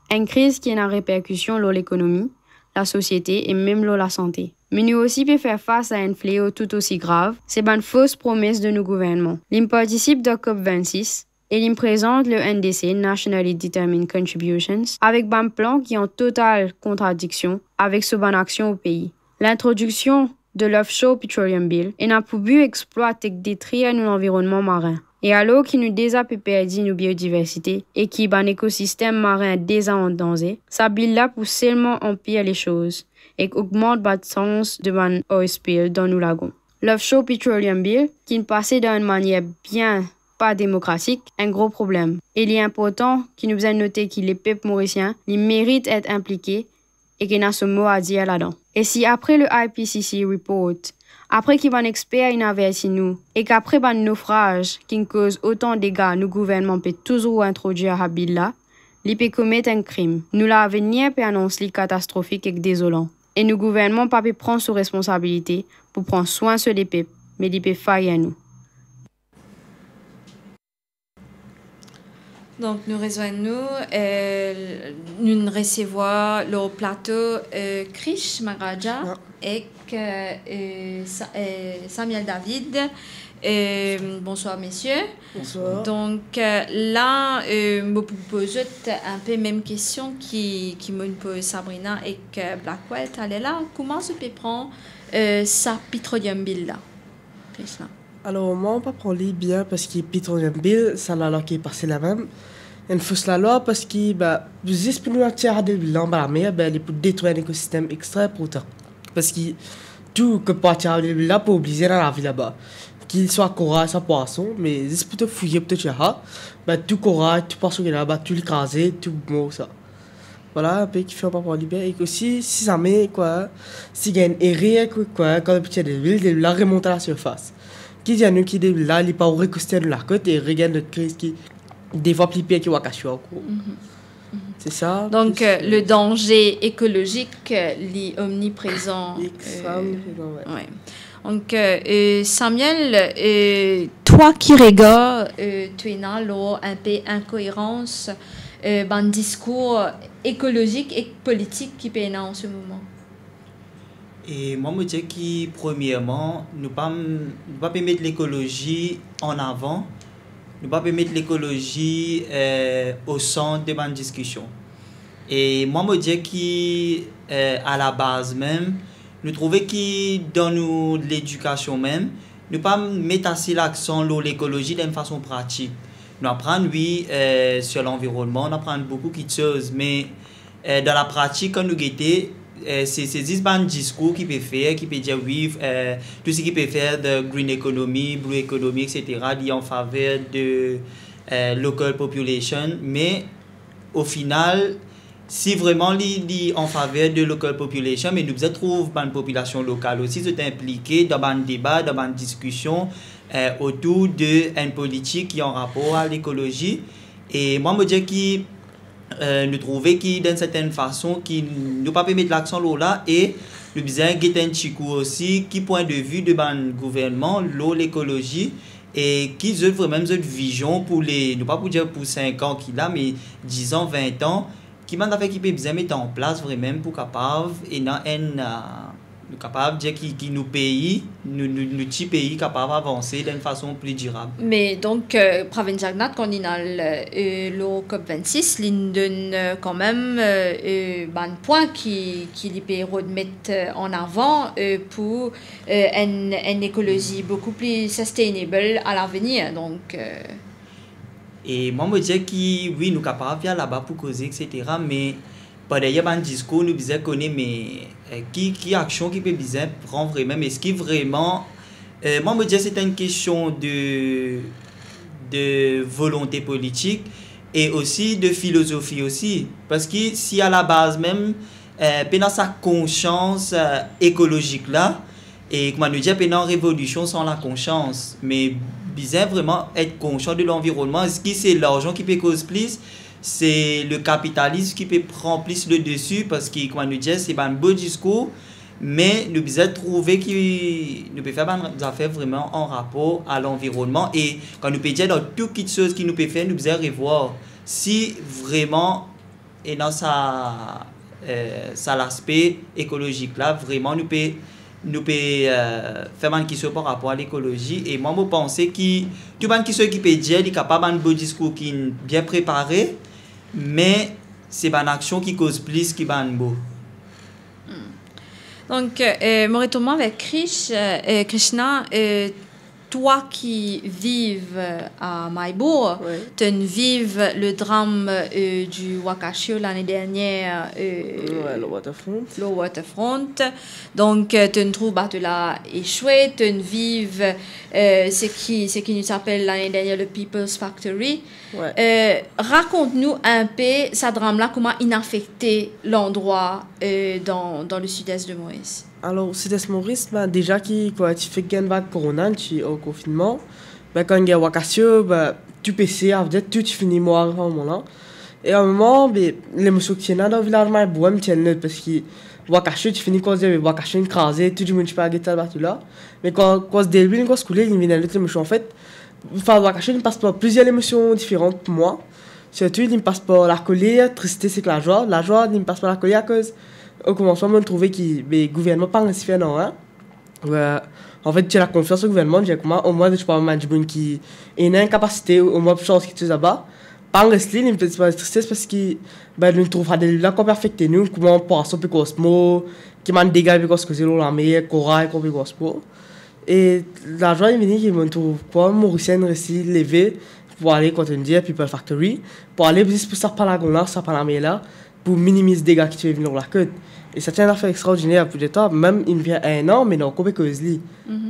une crise qui a une répercussion sur l'économie, la société et même sur la santé. Mais nous aussi pouvons faire face à un fléau tout aussi grave, c'est une fausse promesse de nos gouvernements. Ils participent de COP26 et ils présentent le NDC, Nationally Determined Contributions, avec un plan qui est en totale contradiction avec ce bonne action au pays. L'introduction de l'Offshore Petroleum Bill et n'a pas pu exploiter et détruire notre environnement marin. Et alors qu'il nous déjà perdu nos biodiversité et qui un écosystème marin déjà en danger, ça bill là pour seulement empirer les choses et augmente la chance de ban oil spill dans nos lagons. L'Offshore Petroleum Bill, qui ne passait d'une manière bien pas démocratique, un gros problème. Et il est important qu'il nous ait noté que les peuples mauriciens, ils méritent d'être impliqués et qu'il y a ce mot à dire là-dedans. Et si après le IPCC report, après qu'il y a un expert qui averti nous, et qu'après un naufrage qui cause autant de dégâts, nos gouvernements peuvent toujours introduire à bill là, ils peuvent commettre un crime. Nous l'avenir peut annoncer catastrophique et désolant. Et nos gouvernements peuvent prendre ses responsabilités pour prendre soin sur les peuples, mais ils peuvent faillir à nous. Donc, nous rejoignons, nous recevons le plateau Krish Maharaja et Samuel David. Bonsoir, messieurs. Bonsoir. Donc, là, je me pose un peu la même question qui me pose Sabrina et Blackwell. Allez là, comment se peut prendre sa Petroleum Bill là, Krishna? Alors, moi, on va prendre les bien parce que Petroleum Bill, c'est la loi qui est passée la même. Il faut la loi parce que, vous espérez nous tirer de l'eau dans la mer, il faut détruire un écosystème extra important. Parce que tout que pas tirer de l'eau pour obliger dans la vie là-bas. Qu'il soit corail, soit poisson, mais si pour te fouiller, pour te tirer, tout corail, tout poisson qui est là-bas, tout l'écraser, tout mort, ça. Voilà, un peu qui fait pas pour libérer. Et aussi, si ça met, quoi, si il y a une erreur, quoi, quand le petit de l'huile, il la remonte à la surface. Qui dit à nous qui est là, il n'est pas au récoster de la côte et regarde notre crise qui des fois plus pire que Wakashua. C'est ça. Donc, le danger écologique, est omniprésent. Ouais. Donc, Samuel, toi qui regardes, tu es là, un peu incohérence dans le discours écologique et politique qui est en ce moment. Et moi, je dis que, premièrement, nous ne pouvons pas mettre l'écologie en avant, nous ne pouvons pas mettre l'écologie au centre de ma discussion. Et moi, je dis qu'à la base même, nous trouvons que dans l'éducation même, nous ne pouvons pas mettre assez l'accent sur l'écologie d'une façon pratique. Nous apprenons, oui, sur l'environnement, nous apprenons beaucoup de choses, mais dans la pratique, quand nous guettons, c'est juste un discours qui peut faire, qui peut dire oui, tout ce qui peut faire de green economy, blue economy, etc., dit en faveur de local population, mais au final, si vraiment dit en faveur de local population, mais nous trouvons une population locale aussi c'est impliquée dans un débat, dans une discussion autour d'une politique qui est en rapport à l'écologie. Et moi, je dis que nous trouvons que d'une certaine façon qui nous pas mettre l'accent là et nous besoin guetter un petit coup aussi qui point de vue de ban gouvernement l'écologie et qui ont vraiment une vision pour les nous pas pour dire pour 5 ans qu'il a mais 10 ans 20 ans qui m'a fait qui peut bien mettre en place vraiment pour capable et dans nous capable dire qui nous pays nous petits pays capable avancer d'une façon plus durable. Mais donc Pravin Jagannath quand il a le COP26 il donne quand même un point qui peut remettre en avant pour une écologie beaucoup plus sustainable à l'avenir donc Et moi, je dis que oui, nous sommes capables de là-bas pour causer, etc. Mais par derrière, un discours, nous disons qu'on est, mais qui action qui peut bien prendre vraiment, mais est-ce qui vraiment. Moi, je dis que c'est une question de volonté politique et aussi de philosophie aussi. Parce que si à la base même, pendant sa conscience écologique là, et comme nous dit, pendant la révolution sans la conscience, mais bizarre vraiment être conscient de l'environnement, est-ce que c'est l'argent qui peut cause plus? C'est le capitalisme qui peut prendre plus le dessus parce que, comme nous dit, c'est un beau discours, mais nous devons trouver que nous pouvons faire des affaires vraiment en rapport à l'environnement. Et quand nous pouvons dire dans toutes les choses que nous pouvons faire, nous devons revoir si vraiment, et dans l'aspect écologique là, vraiment nous pouvons faire une question par rapport à l'écologie. Et moi, je pense que tout le monde qui peut dire, il est capable d'un beau discours qui est bien préparé, mais c'est une action qui cause plus qu'il est beau. Donc, je retourne avec Krishna. Toi qui vives à Maïbourg, tu vives le drame du Wakashio l'année dernière. Le waterfront. Le waterfront. Donc, tu trouves que tu l'as échoué. Tu vives ce qui nous s'appelle l'année dernière le People's Factory. Ouais. Raconte-nous un peu ce drame-là, comment il a affecté l'endroit dans le sud-est de Maurice. Alors, sud-est Maurice, déjà qui fait qu'une vague corona, au confinement, quand il y a Wakashio, tu peux essayer, tout finit mort à un moment-là. Et à un moment, l'émotion qui est dans le village, parce que Wakashio, tu finis quand il Wakashio écrasé, tout le monde peut arrêter là. Mais quand ce début, quand ce coulé, il vient d'autres émotions. En fait, Wakashio, il passe par plusieurs émotions différentes pour moi. Surtout, il passe par la colère, tristesse et la joie. La joie, il passe par la colère à cause. Au commencement, on trouvait que le gouvernement pas réussi à faire en fait, tu as la confiance au gouvernement, au moins, tu peux avoir un management qui a une incapacité, au moins, chance qui te là-bas. Pas réussi, il me fait pas de tristesse parce que nous trouvons des gens qui sont affectés, nous, comment on peut passer Cosmo, qui m'a dégagé parce que c'est la meilleure, corail, comme Cosmo. Et la joie, il vient, me trouve quoi, Mauricien réussi lever pour aller, quand on dit, People Factory, pour aller juste pour ça, par la gonard, ça, par la meilleure, pour minimiser les dégâts qui tu venir dans la côte. Et c'est une affaire extraordinaire pour toi, même il vient un an, mais non, comme que c'est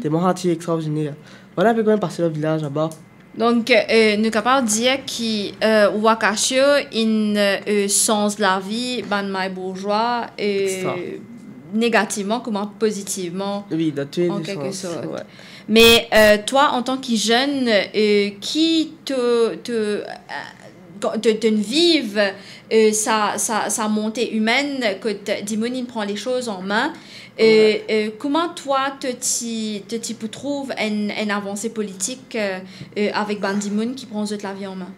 vraiment extraordinaire. Voilà, puis quand même passer le village là-bas. Donc, nous sommes capables de dire que Wakashio, in sens la vie, ban mai bourgeois, négativement comme positivement, oui, en quelque sorte. Ouais. Mais toi, en tant que jeune, qui te vive sa montée humaine, que Dimoni prend les choses en main, comment toi tu trouves une avancée politique avec Bandimoun qui prend la vie en main?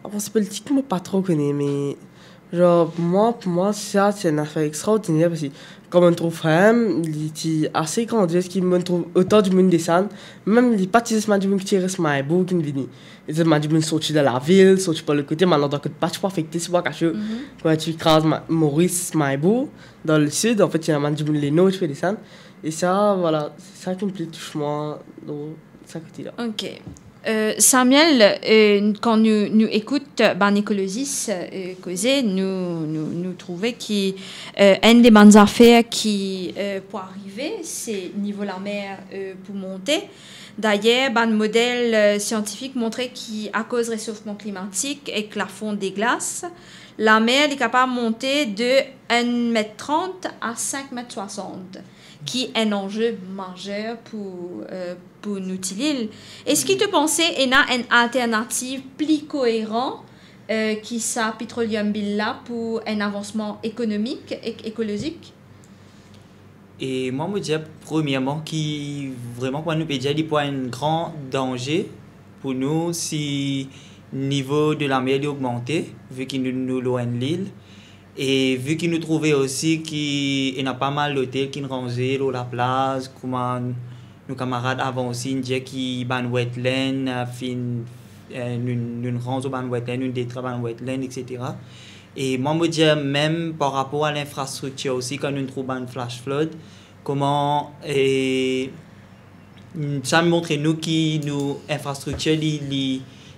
Avancée politique, je ne pas trop connais, mais genre, pour moi ça c'est une affaire extraordinaire parce que comme on trouve il est assez grandiose qui me trouve autant du monde descend, même les partisans du monde qui restent Maïbourg qui viennent. Ils ont du monde sorti de la ville, sorti par le côté, maintenant donc pas tu peux affecter c'est pas caché. Quand tu écrases Maurice Maïbourg dans le sud, en fait il y a du monde les nôtres qui fait descendre et ça voilà, c'est ça qui me plaît touche moi dans ça côté là. OK. Samuel, quand nous écoutons un écologiste causer, nous trouvons qu'une des bonnes affaires qui pour arriver, c'est niveau la mer pour monter. D'ailleurs, un modèle scientifique montrait qu'à cause du réchauffement climatique et que la fonte des glaces, la mer est capable de monter de 1,30 m à 5,60 m. Qui est un enjeu majeur pour nous. Est-ce que tu pensais qu'il y a une alternative plus cohérente qui ça Petroleum Bill là pour un avancement économique et écologique? Et moi, je dirais premièrement qui vraiment pour nous peut dire qu'il y a un grand danger pour nous si le niveau de la mer est augmenté vu qu'il nous loin de l'île. Et vu qu'ils nous trouvaient aussi qu'il y a pas mal d'hôtels qui nous rangeaient la plage, comment nos camarades avant aussi disaient qu'ils ban wetland, nous rangeons ban wetland, nous détruisons ban wetland, etc. Et moi, je dis même par rapport à l'infrastructure aussi, quand nous trouvons un flash flood, comment ça montre nous que nos infrastructures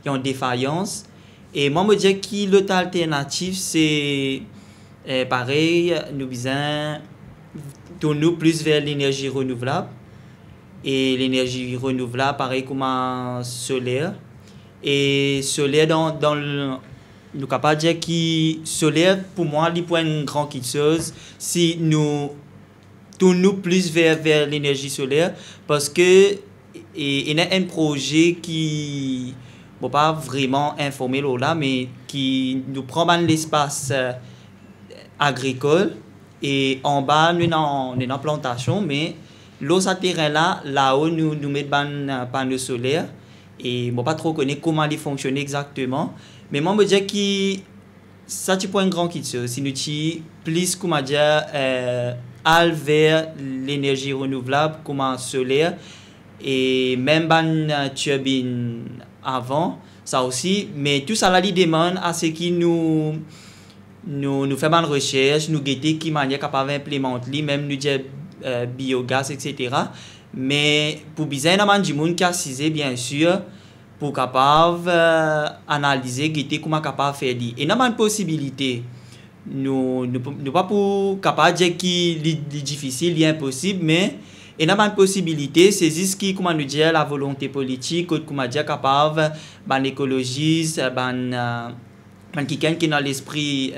y a une défaillance. Et moi, je me dis que l'autre alternative, c'est pareil, nous besoin tourner plus vers l'énergie renouvelable. Et l'énergie renouvelable, pareil comme un solaire. Et solaire, dans le... Nous sommes capables de dire que solaire, pour moi, il point une grande chose si nous tournons plus vers l'énergie solaire. Parce que il y a un projet qui ne pas vraiment informé là, mais qui nous prend l'espace agricole. Et en bas, nous avons une plantation, mais l'autre terrain là-haut, nous mettons un panneau solaire. Et je ne sais pas trop comment il fonctionne exactement. Mais moi, je me dis que ça, c'est pas une grande question. Si nous sommes plus, comment dire, aller vers l'énergie renouvelable, comme solaire, et même une turbine avant, ça aussi. Mais tout ça, là, il demande à ce que nous faisons une recherche, nous guetter qui manière capable d'implémenter, même nous dire biogaz, etc. Mais pour bien du monde qui a assisé, bien sûr, pour capable analyser, guetter comment capable faire li. Et n'a pas une possibilité. Nous pas pour capable dire qu'il est difficile, il est impossible, mais il n'a pas une possibilité. C'est juste qui comment nous dire la volonté politique, comment dire capable, ban écologiste, quelqu'un qui est dans l'esprit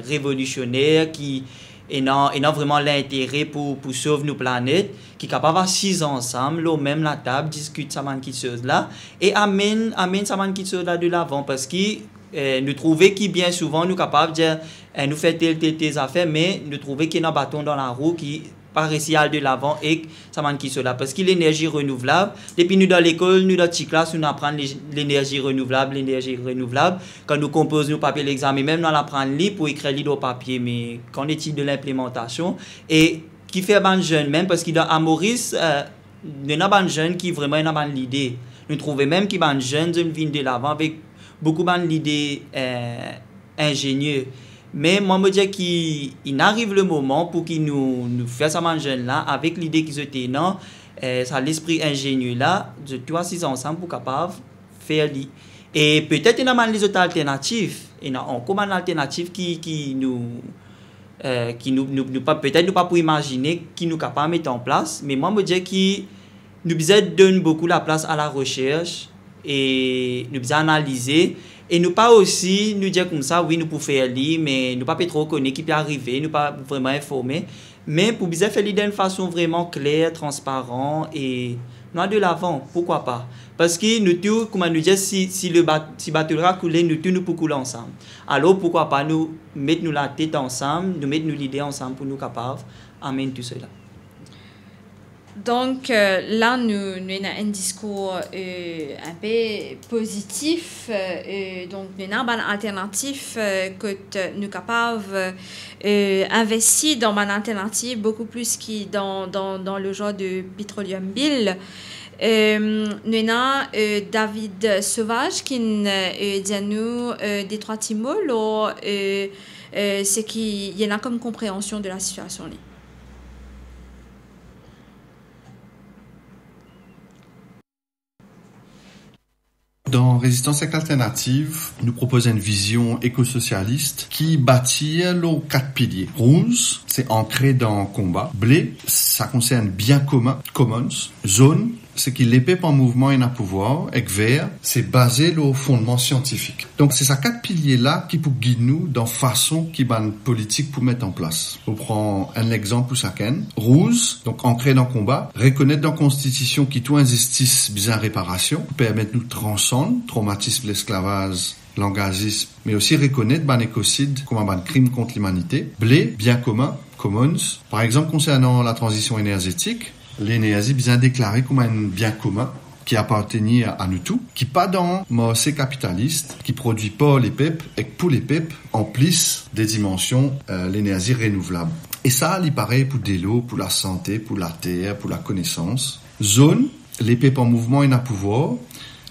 révolutionnaire, qui et non vraiment l'intérêt pour sauver nos planètes, qui est capable d'assis ensemble, au même la table, discuter ça man qui chose là, et amène ça man qui chose là de l'avant, parce que nous trouvons qui bien souvent nous capables de dire nous fait telle affaires, mais nous trouvons qu'il y a un bâton dans la roue qui pas réussi à aller de l'avant et ça man qui soit là, parce que l'énergie renouvelable, depuis nous dans l'école, nous dans la classe, nous apprenons l'énergie renouvelable, quand nous composons nos papiers l'examen, même nous apprenons pour écrire les au papier, mais qu'en est-il de l'implémentation et qui fait ban jeune même, parce que dans à Maurice nous avons ban jeune qui vraiment n'a pas l'idée, nous trouvons même qui ban jeune viennent de l'avant avec beaucoup d'idées ingénieuses. Mais moi, je me dis qu'il arrive le moment pour qu'il nous fasse ça jeune là, avec l'idée qu'ils étaient non, ça l'esprit ingénieux là, de tous assis ensemble pour capable faire li. Et peut-être il y a les autres alternatives. Il y a encore une alternative qui nous peut-être nous pas pour imaginer qui nous capable mettre en place. Mais moi, je me dis qu'il nous besoin donner beaucoup la place à la recherche et nous besoin analyser. Et nous pas aussi nous dire comme ça, oui, nous pouvons faire lire, mais nous pas trop connaître qui peut arriver, nous pas vraiment informer. Mais pour bien faire l'idée d'une façon vraiment claire, transparente et nous de l'avant, pourquoi pas? Parce que nous tous, comment nous dire, si bateau va couler, nous tous nous pouvons couler ensemble. Alors pourquoi pas nous mettre nous la tête ensemble, nous mettre nous l'idée ensemble pour nous capables d'amener tout cela. Donc là, nous avons un discours un peu positif. Donc, nous avons une alternative que nous sommes capables d'investir dans une alternative beaucoup plus que dans le genre de Petroleum Bill. Nous avons David Sauvage qui nous dit des trois petits mots. C'est qu'il y a comme compréhension de la situation. Dans Résistance alternative, nous proposons une vision éco-socialiste qui bâtit les 4 piliers. Rouge, c'est ancré dans le combat. Blé, ça concerne bien commun, commons. Zone, c'est qu'il l'épée en mouvement et en pouvoir. Et vert, c'est basé au fondement scientifique. Donc, c'est ces 4 piliers-là qui pour guider nous dans façon qui ban politique pour mettre en place. On prend un exemple pour chacun. Rouge, donc ancré dans le combat, reconnaître dans la Constitution qui tout injustice bien réparation, permettre nous transcendre traumatisme, l'esclavage, l'engagisme, mais aussi reconnaître ban écocide comme un ban crime contre l'humanité. Blé, bien commun, commons. Par exemple, concernant la transition énergétique, l'énergie bien déclarée comme un bien commun qui appartenait à nous tous, qui pas dans marché capitaliste, qui produit pas les PEP et pour les PEP en plus des dimensions l'énergie renouvelable. Et ça, il paraît pour de l'eau, pour la santé, pour la terre, pour la connaissance. Zone, les PEP en mouvement et en pouvoir.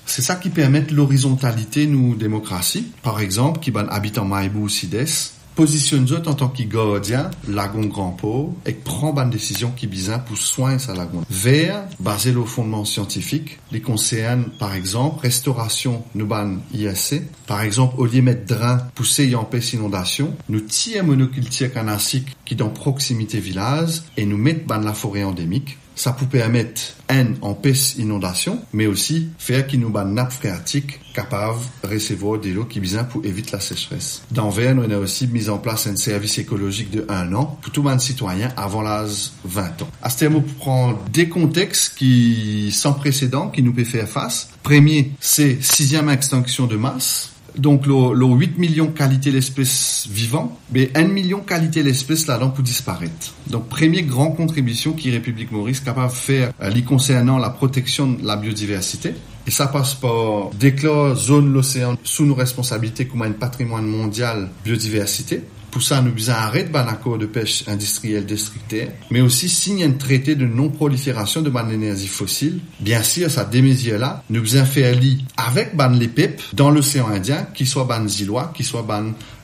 C'est ça qui permet l'horizontalité, nous, démocratie. Par exemple, qui ban habitant Maïbou ou Sides, positionne en tant que gardien lagon grand port et prend une décision qui bizarre pour soigner sa lagon. Vert, basé au fondement scientifique, les concerne par exemple restauration nous ban ISC, par exemple au lieu mettre drain poussé et empêche inondation, nous tirons monoculture canasique qui dans proximité village et nous mettre ban la forêt endémique. Ça peut permettre empêche inondation, mais aussi faire qu'il nous ban nappe phréatique capable de recevoir des lots qui bizarre pour éviter la sécheresse. Dans Verne, on a aussi mis en place un service écologique de 1 an pour tout le monde citoyen avant l'âge 20 ans. À ce terme, on prend des contextes qui, sans précédent, qui nous peut faire face. Premier, c'est 6e extinction de masse. Donc, le 8 millions qualité l'espèce vivant, mais 1 million qualité l'espèce là-dedans pour disparaître. Donc, première grande contribution qui République Maurice capable de faire concernant la protection de la biodiversité. Et ça passe par déclarer zone l'océan sous nos responsabilités comme un patrimoine mondial biodiversité. Pour ça, nous avons arrêté un accord de pêche industrielle destructeur, mais aussi signer un traité de non-prolifération de l'énergie fossile. Bien sûr, ça démesure là, nous avons fait lien avec les peuples dans l'océan Indien, qui soit îlois, qui soit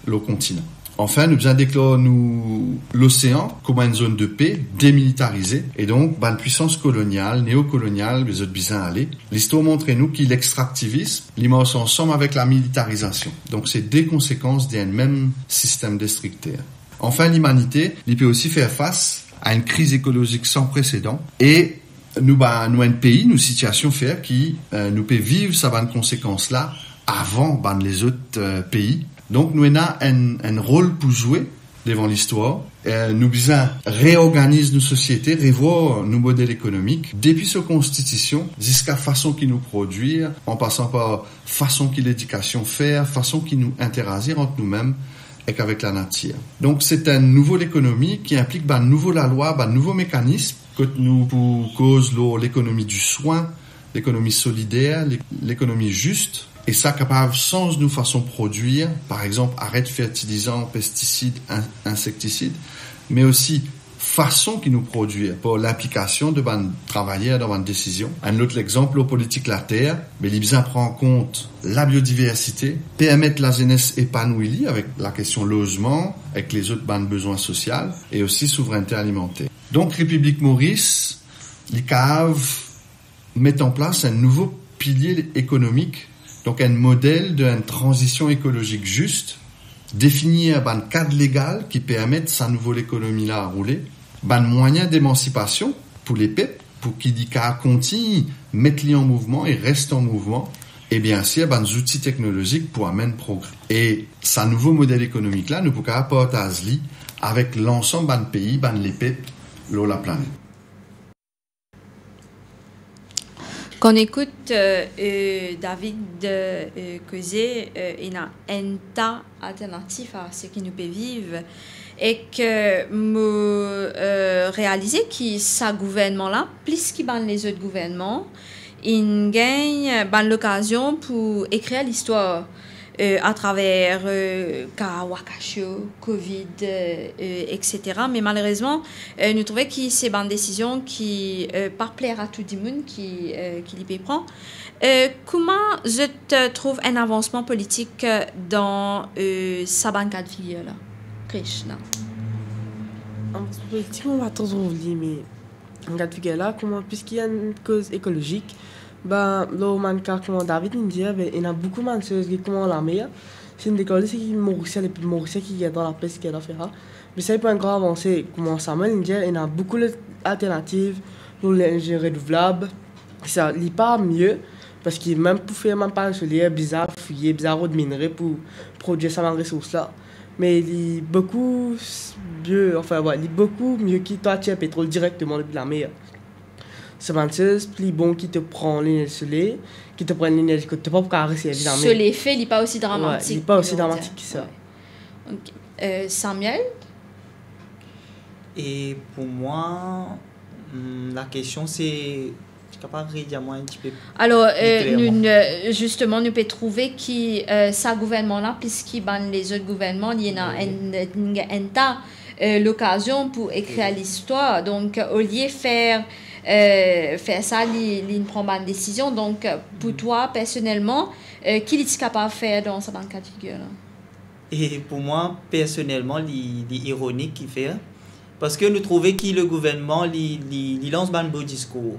le continent. Enfin, nous avons déclaré l'océan comme une zone de paix démilitarisée et donc une puissance coloniale, néocoloniale, les autres bizarres aller. L'histoire montre nous qu'il l'extractivisme, l'immense ensemble avec la militarisation. Donc, c'est des conséquences d'un même système destructeur. Enfin, l'humanité, il peut aussi faire face à une crise écologique sans précédent et nous, un pays, nous situation faire qui nous peut vivre ça conséquences là avant les autres pays. Donc, nous avons un rôle pour jouer devant l'histoire. Nous devons réorganiser nos sociétés, revoir nos modèles économiques, depuis sa constitution jusqu'à façon qui nous produire, en passant par façon qui l'éducation faire, façon qui nous interagir entre nous-mêmes et avec la nature. Donc, c'est une nouvelle économie qui implique une nouvelle loi, un nouveau mécanisme que nous pour cause l'économie du soin, l'économie solidaire, l'économie juste. Et ça capable sans nous façon produire, par exemple arrêt fertilisants, pesticides, insecticides, mais aussi façon qui nous produire pour l'implication de travailleurs dans une décision. Un autre exemple, la politique la terre, mais l'IBSA prend en compte la biodiversité, permettre la jeunesse épanouie avec la question logement, avec les autres besoins sociaux et aussi souveraineté alimentaire. Donc République Maurice, l'ICAV met en place un nouveau pilier économique. Donc, un modèle d'une transition écologique juste, définir un cadre légal qui permette sa nouvelle économie-là à rouler, un moyen d'émancipation pour les peuples, pour qu'ils continuent, mettent les en mouvement et restent en mouvement, et bien sûr, des outils technologiques pour amener progrès. Et ce nouveau modèle économique-là, nous pouvons partager avec l'ensemble des pays, les peuples, la planète. Quand on écoute David causer, il y a un tas alternatif à ce qui nous peut vivre et que me réaliser que ce gouvernement-là, plus qu'il les autres gouvernements, il gagne l'occasion pour écrire l'histoire à travers Wakasho, Covid, etc. Mais malheureusement, nous trouvons que c'est une décision qui pas plaire à tout le monde qui l'y prend. Comment je te trouve un avancement politique dans sa banque de figure-là, Krishna? En politique, on va toujours oublier, mais en cas de figure-là, puisqu'il y a une cause écologique, là, comme David nous dit, il y a beaucoup de choses qui sont la meilleure. C'est une décolle, c'est qui Mauricie qui est dans la peste qui est à faire. Mais c'est pas un grand avancé. Comme Samuel nous dit, il y a beaucoup d'alternatives pour l'énergie renouvelable. Ça n'est pas mieux, parce qu'il même pour faire même pas solaire, bizarre, fouiller, bizarre de minerais pour produire cette ressource-là. Mais il est beaucoup mieux, il est beaucoup mieux qui t'attire pétrole directement depuis la mer. C'est une chose plus bon qui te prend l'énergie solaire, qui te prend l'énergie que tu ne peux pas rester évidemment. Ce l'effet n'est pas aussi dramatique. Il n'est pas aussi dramatique que ça. Okay. Samuel? Et pour moi, la question c'est... Je suis capable de dire moi un petit peu. Alors, justement, nous pouvons trouver que ce gouvernement-là, puisqu'il ban les autres gouvernements, il y a un tas l'occasion pour écrire l'histoire. Donc, au lieu de faire ça, il prend une décision. Donc, pour toi, personnellement, qu'est-ce qu'il est capable de faire dans sa banque de figure? Et pour moi, personnellement, c'est ironique qu'il fait. Parce que nous trouvons que le gouvernement il lance un beau discours.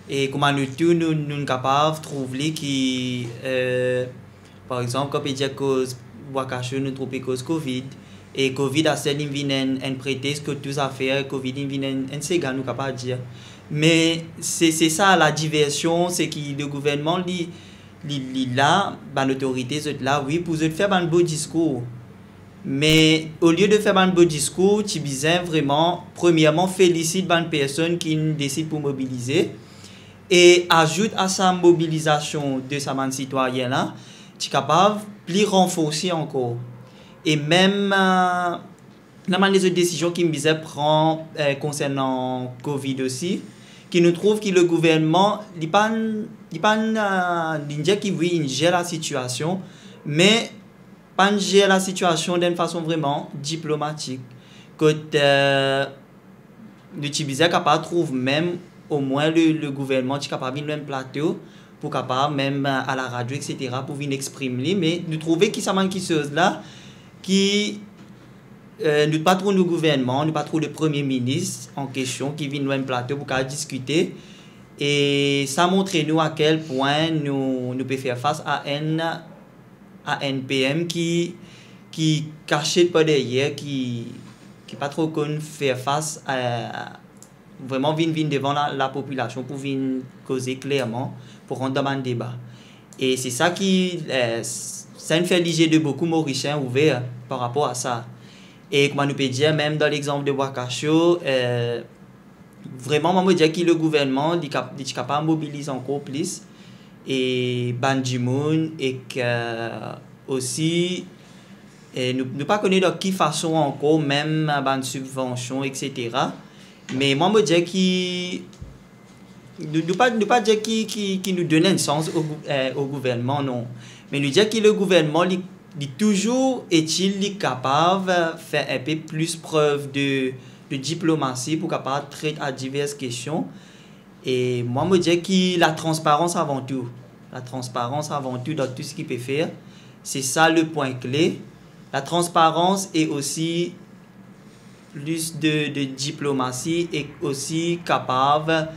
Et comment nous sommes capables de trouver que, par exemple, quand on dit que nous trouvons cause Covid, et Covid a un prétexte que tous affaires, Covid un ségat, nous capables de dire. Mais c'est ça la diversion, c'est que le gouvernement là, l'autorité là, oui, pour faire un beau discours. Mais au lieu de faire un beau discours, tu besoin vraiment, premièrement, félicite une personne qui décide pour mobiliser. Et ajoute à sa mobilisation de sa citoyen là, tu es capable de plus renforcer encore. Et même les autres décisions qui me prend concernant Covid aussi, qui nous trouve que le gouvernement il pas qui oui il gère la situation, mais pas gère la situation d'une façon vraiment diplomatique. Que le Tibizet capable de trouver même au moins le gouvernement est capable de même plateau pour capable même à la radio etc pour venir exprimer, mais nous trouvons que ça manque chose là qui nous pas trop le gouvernement, nous pas trop le premier ministre en question qui vient même plateau pour discuter, et ça montre nous à quel point nous pouvons faire face à un PM qui cachait pas derrière, qui pas trop connu faire face à vraiment venir devant la population pour venir causer clairement, pour rendre dans un débat. Et c'est ça qui ça nous fait léger de beaucoup Mauriciens ouverts par rapport à ça. Et comme nous peut dire, même dans l'exemple de Ouakachou, vraiment, moi, je dis que le gouvernement est capable de mobiliser encore plus. Et Bandimoun, et aussi, nous ne pas connaître de quelle façon encore, même une subvention, etc. Mais moi, je dis que ne pas dire qui nous donne un sens au gouvernement, non. Mais nous dire que le gouvernement toujours est-il capable de faire un peu plus preuve de diplomatie pour capable traiter à diverses questions. Et moi, je dis que la transparence avant tout. La transparence avant tout dans tout ce qu'il peut faire. C'est ça le point clé. La transparence est aussi plus de diplomatie et aussi capable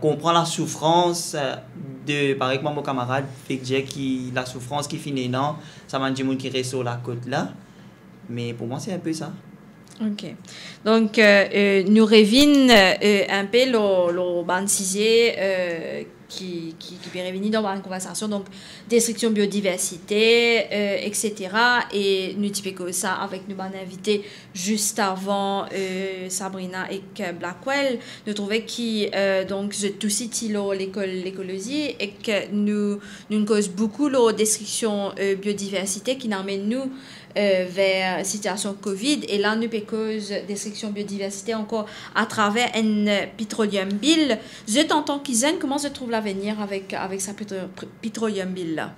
comprendre la souffrance de, par exemple, mon camarade fait que la souffrance qui finit non, ça m'a dit monde qui reste sur la côte là, mais pour moi c'est un peu ça. Ok, donc nous revenons un peu le ban qui peut revenir dans la conversation, donc destruction biodiversité, etc. Et nous typiquons ça avec nos invités juste avant Sabrina et Blackwell. Nous trouvons que donc je tout cite l'écologie et que nous cause beaucoup la destruction biodiversité qui n'amène nous vers situation Covid, et là nous cause destruction biodiversité encore à travers un petroleum bill. Je t'entends Kizen, comment se trouve l'avenir avec sa petroleum bill là?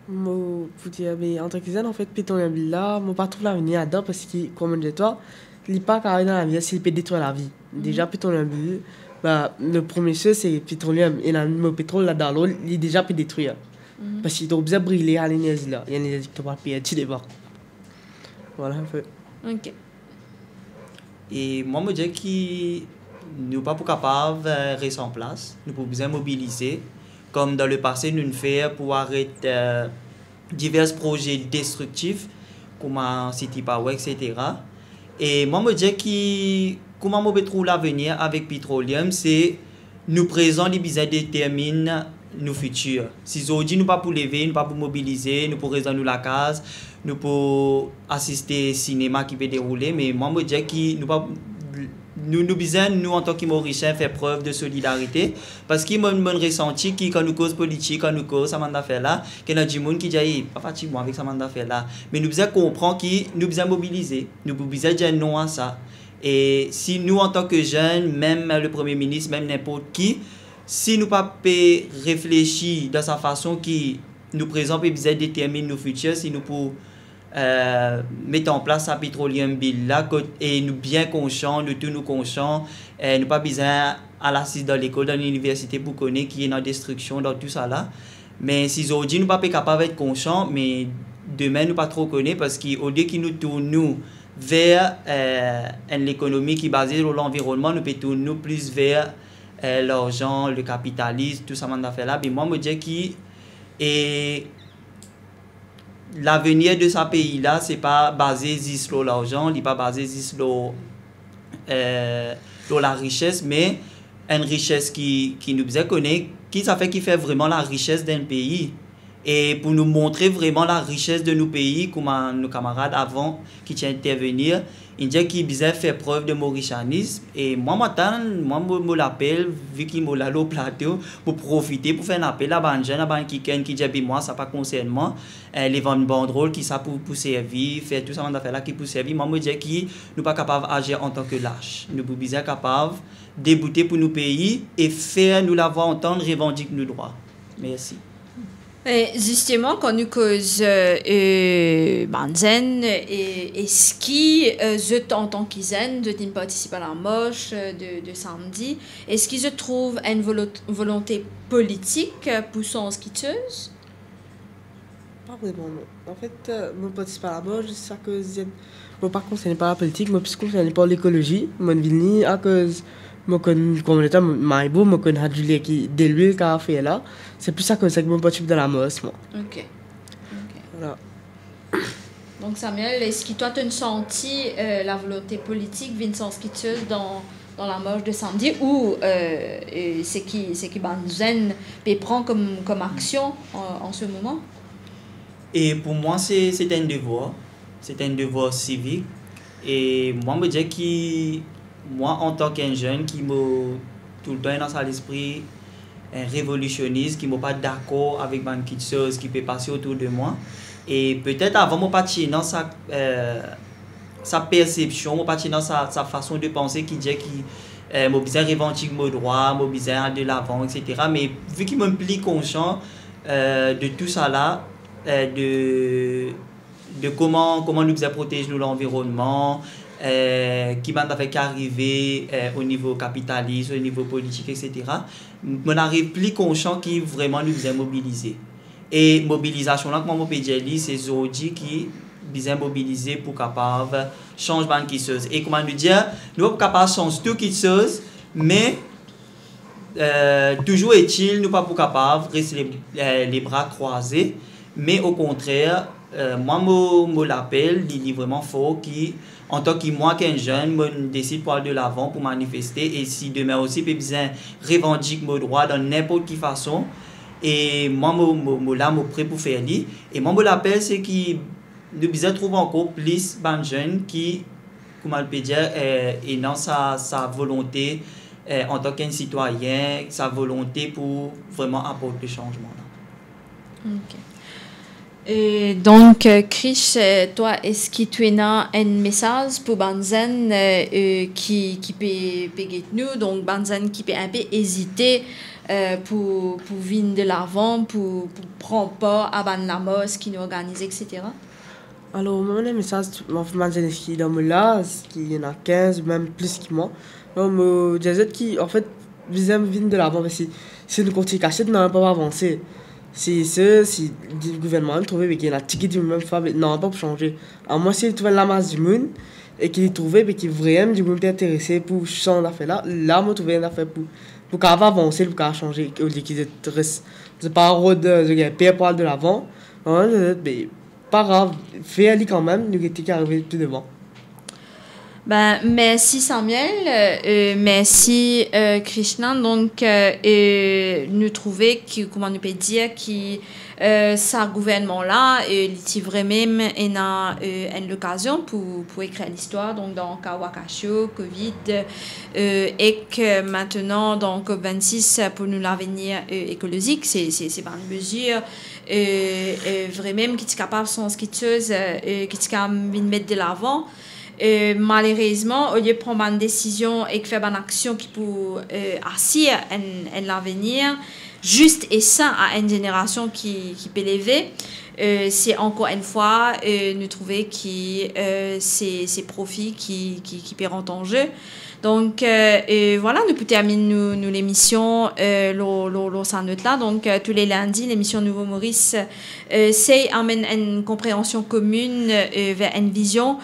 Moi vous dire mais en tant que Kizen en fait petroleum bill là moi pas trouve l'avenir là-dedans parce que comme on dit toi il pas carré dans la vie s'il peut détruire la vie. Déjà petroleum bill bah le premier chose c'est pétroleum et le pétrole là dans l'eau il déjà peut détruire. Parce qu'il doit bien brûler à l'énergie là. Il y a une énergie qui va payer tu débat. Voilà un peu. Ok. Et moi je dis que nous ne sommes pas capables de rester en place. Nous pouvons bien mobiliser. Comme dans le passé, nous le faisons pour arrêter divers projets destructifs, comme City Power, etc. Et moi je dis que comment on peut trouver l'avenir avec Petroleum, c'est nous présents les besoins déterminent nos futurs. Si aujourd'hui nous pas pour lever, nous pas pour mobiliser, nous pour rester dans la case, nous pour assister au cinéma qui peut dérouler, mais moi je dis que nous besoin nous en tant que Mauriciens faire preuve de solidarité parce qu'il m'a ressenti que quand nous cause politique, quand nous cause ça mandat faire là, qu'il y a des gens qui disent pas fatigué avec ça mandat faire là, mais nous besoin comprendre que nous besoin mobiliser, nous besoin dire non à ça. Et si nous en tant que jeunes, même le premier ministre, même n'importe qui, si nous pas réfléchir de sa façon qui nous présente et besoin déterminer nos futurs, si nous pour mettre en place un petroleum bill là et nous bien conscients, nous tous nous conscients, nous pas besoin à l'assise dans l'école, dans l'université pour connaître qui est dans destruction dans tout ça là. Mais si aujourd'hui nous pas capable d'être conscients, mais demain nous pas trop connaît parce qu'au lieu qu'ils nous tournent vers l'économie qui est basée sur l'environnement, nous peut tourner plus vers l'argent, le capitalisme, tout ça man affaire là. Mais moi me dis que l'avenir de ce pays là c'est pas basé sur l'argent, il n'est pas basé sur la richesse, mais une richesse qui nous connaît, qui fait vraiment la richesse d'un pays. Et pour nous montrer vraiment la richesse de nos pays, comme nos camarades avant qui tiennent à intervenir, ils disent qu'ils ont fait preuve de mauricianisme. Et moi, je l'appelle, vu qu'ils m'ont là au plateau, pour profiter, pour faire un appel à des jeunes, à des qui disent moi, ça pas concerne moi, les ventes banderoles qui ça pour servir, faire tout ça, on a fait là qui pour servir. Moi, je dis qu'ils ne sont pas capables d'agir en tant que lâches. Nous sommes capables de débouter pour nos pays et faire nous l'avoir entendre, revendiquer nos droits. Merci. Et justement, quand nous causons Banzen et ski, je en tant qu'Isen, je participe à la marche de samedi. Est-ce que je trouve une volonté politique pour son skiteuse? Pas vraiment, non. En fait, je participe à la marche, c'est ça que je ne pas concerné par la politique, je suis concerné par l'écologie. Je suis à cause je connais Maïbo, je connais Julie qui déluile qui a fait là. C'est plus ça que je participe dans la marche, moi. Ok. Voilà. Donc Samuel, est-ce que toi tu as senti la volonté politique Vincent Skitteuse dans la marche de samedi ou c'est qui Banzen prend comme action en ce moment? Et pour moi c'est un devoir civique. Et moi je me dis que moi en tant qu'un jeune qui m'a tout le temps dans l'esprit un révolutionniste, qui m'a pas d'accord avec beaucoup de choses qui peut passer autour de moi. Et peut-être avant mon parti dans sa perception, mon parti dans sa façon de penser qui dit que mon besoin revendique mon droit, mon besoin de l'avant, etc. Mais vu qu'il me plie conscient de tout ça là, de comment nous protéger l'environnement, qui m'a fait qu'arriver au niveau capitaliste, au niveau politique, etc. On arrive plus conscient qui vraiment nous faisait mobiliser. Et mobilisation là, comme on peut dire, c'est Zodi qui besoin mobiliser pour capable changement qui chose. Et comment nous dire, nous sommes capables de changer tout qui chose, mais toujours est-il nous pas pour capable rester les bras croisés, mais au contraire, moi me l'appelle, il est vraiment fort qui en tant que moi qu'un jeune, je décide pour aller de l'avant pour manifester et si demain aussi j'ai besoin revendiquer mes droits dans n'importe quelle façon et moi je prêt pour faire ça. Et moi me l'appelle c'est qui nous besoin trouver encore plus de jeunes qui comment on peut dire et dans sa volonté en tant qu'un citoyen, sa volonté pour vraiment apporter le changement là. OK. Et donc, Krish, toi, est-ce que tu as un message pour Banzen qui peut guider nous, donc Banzen qui peut un peu hésiter pour venir de l'avant, pour prendre part à Ban Lamos qui nous organise, etc. Alors, mon message pour Banzen qui est dans le là, qui y en a 15, même plus que moi. Donc, je disais qui, en fait, venir de l'avant, parce que si nous continuons à cacher, nous n'allons pas avancer. Si le gouvernement trouve qu'il y a un ticket du même fabrique, non, pas pour changer. Alors moi, si il trouve la masse du monde et qu'il trouve qu'il vraiment du monde intéressé pour changer l'affaire là, moi, trouver une affaire pour qu'on va avancer, pour qu'on changer. Au lieu qu'il reste, c'est pas un rôle de pire poil de l'avant. Mais pas grave, fais-le quand même, nous étions arrivés tout devant. Ben, merci Samuel, merci Krishna. Donc, nous trouvons que, comment on peut dire, que ce gouvernement-là, il est vraiment une occasion pour écrire l'histoire. Donc, dans Kawakasho, Covid, et que maintenant, dans COP26, pour nous l'avenir écologique, c'est une mesure vraiment qui est capable de qui est capable de mettre de l'avant. malheureusement, au lieu de prendre une décision et de faire une action qui peut assurer l'avenir juste et sain à une génération qui peut l'élever, c'est encore une fois nous trouver que ces profits qui perdent en jeu. Donc, voilà, nous pouvons terminer nous l'émission là. Donc, tous les lundis, l'émission Nouveau Maurice, c'est amène une compréhension commune vers une vision.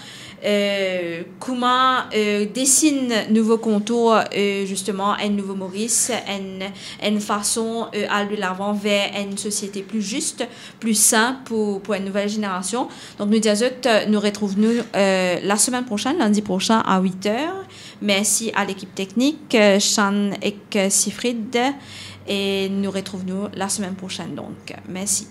Comment dessine nouveau contour justement un nouveau Maurice, une façon à aller l'avant vers une société plus juste, plus saine pour une nouvelle génération. Donc nous disons nous retrouvons la semaine prochaine, lundi prochain à 8h. Merci à l'équipe technique, Sean et Sifrid, et nous retrouvons la semaine prochaine. Donc merci.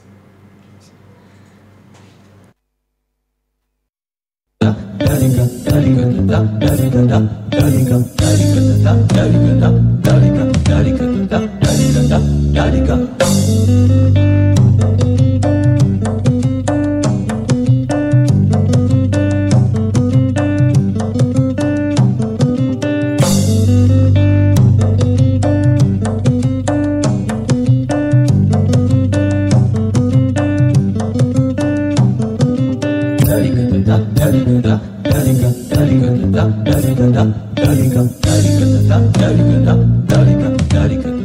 Dalika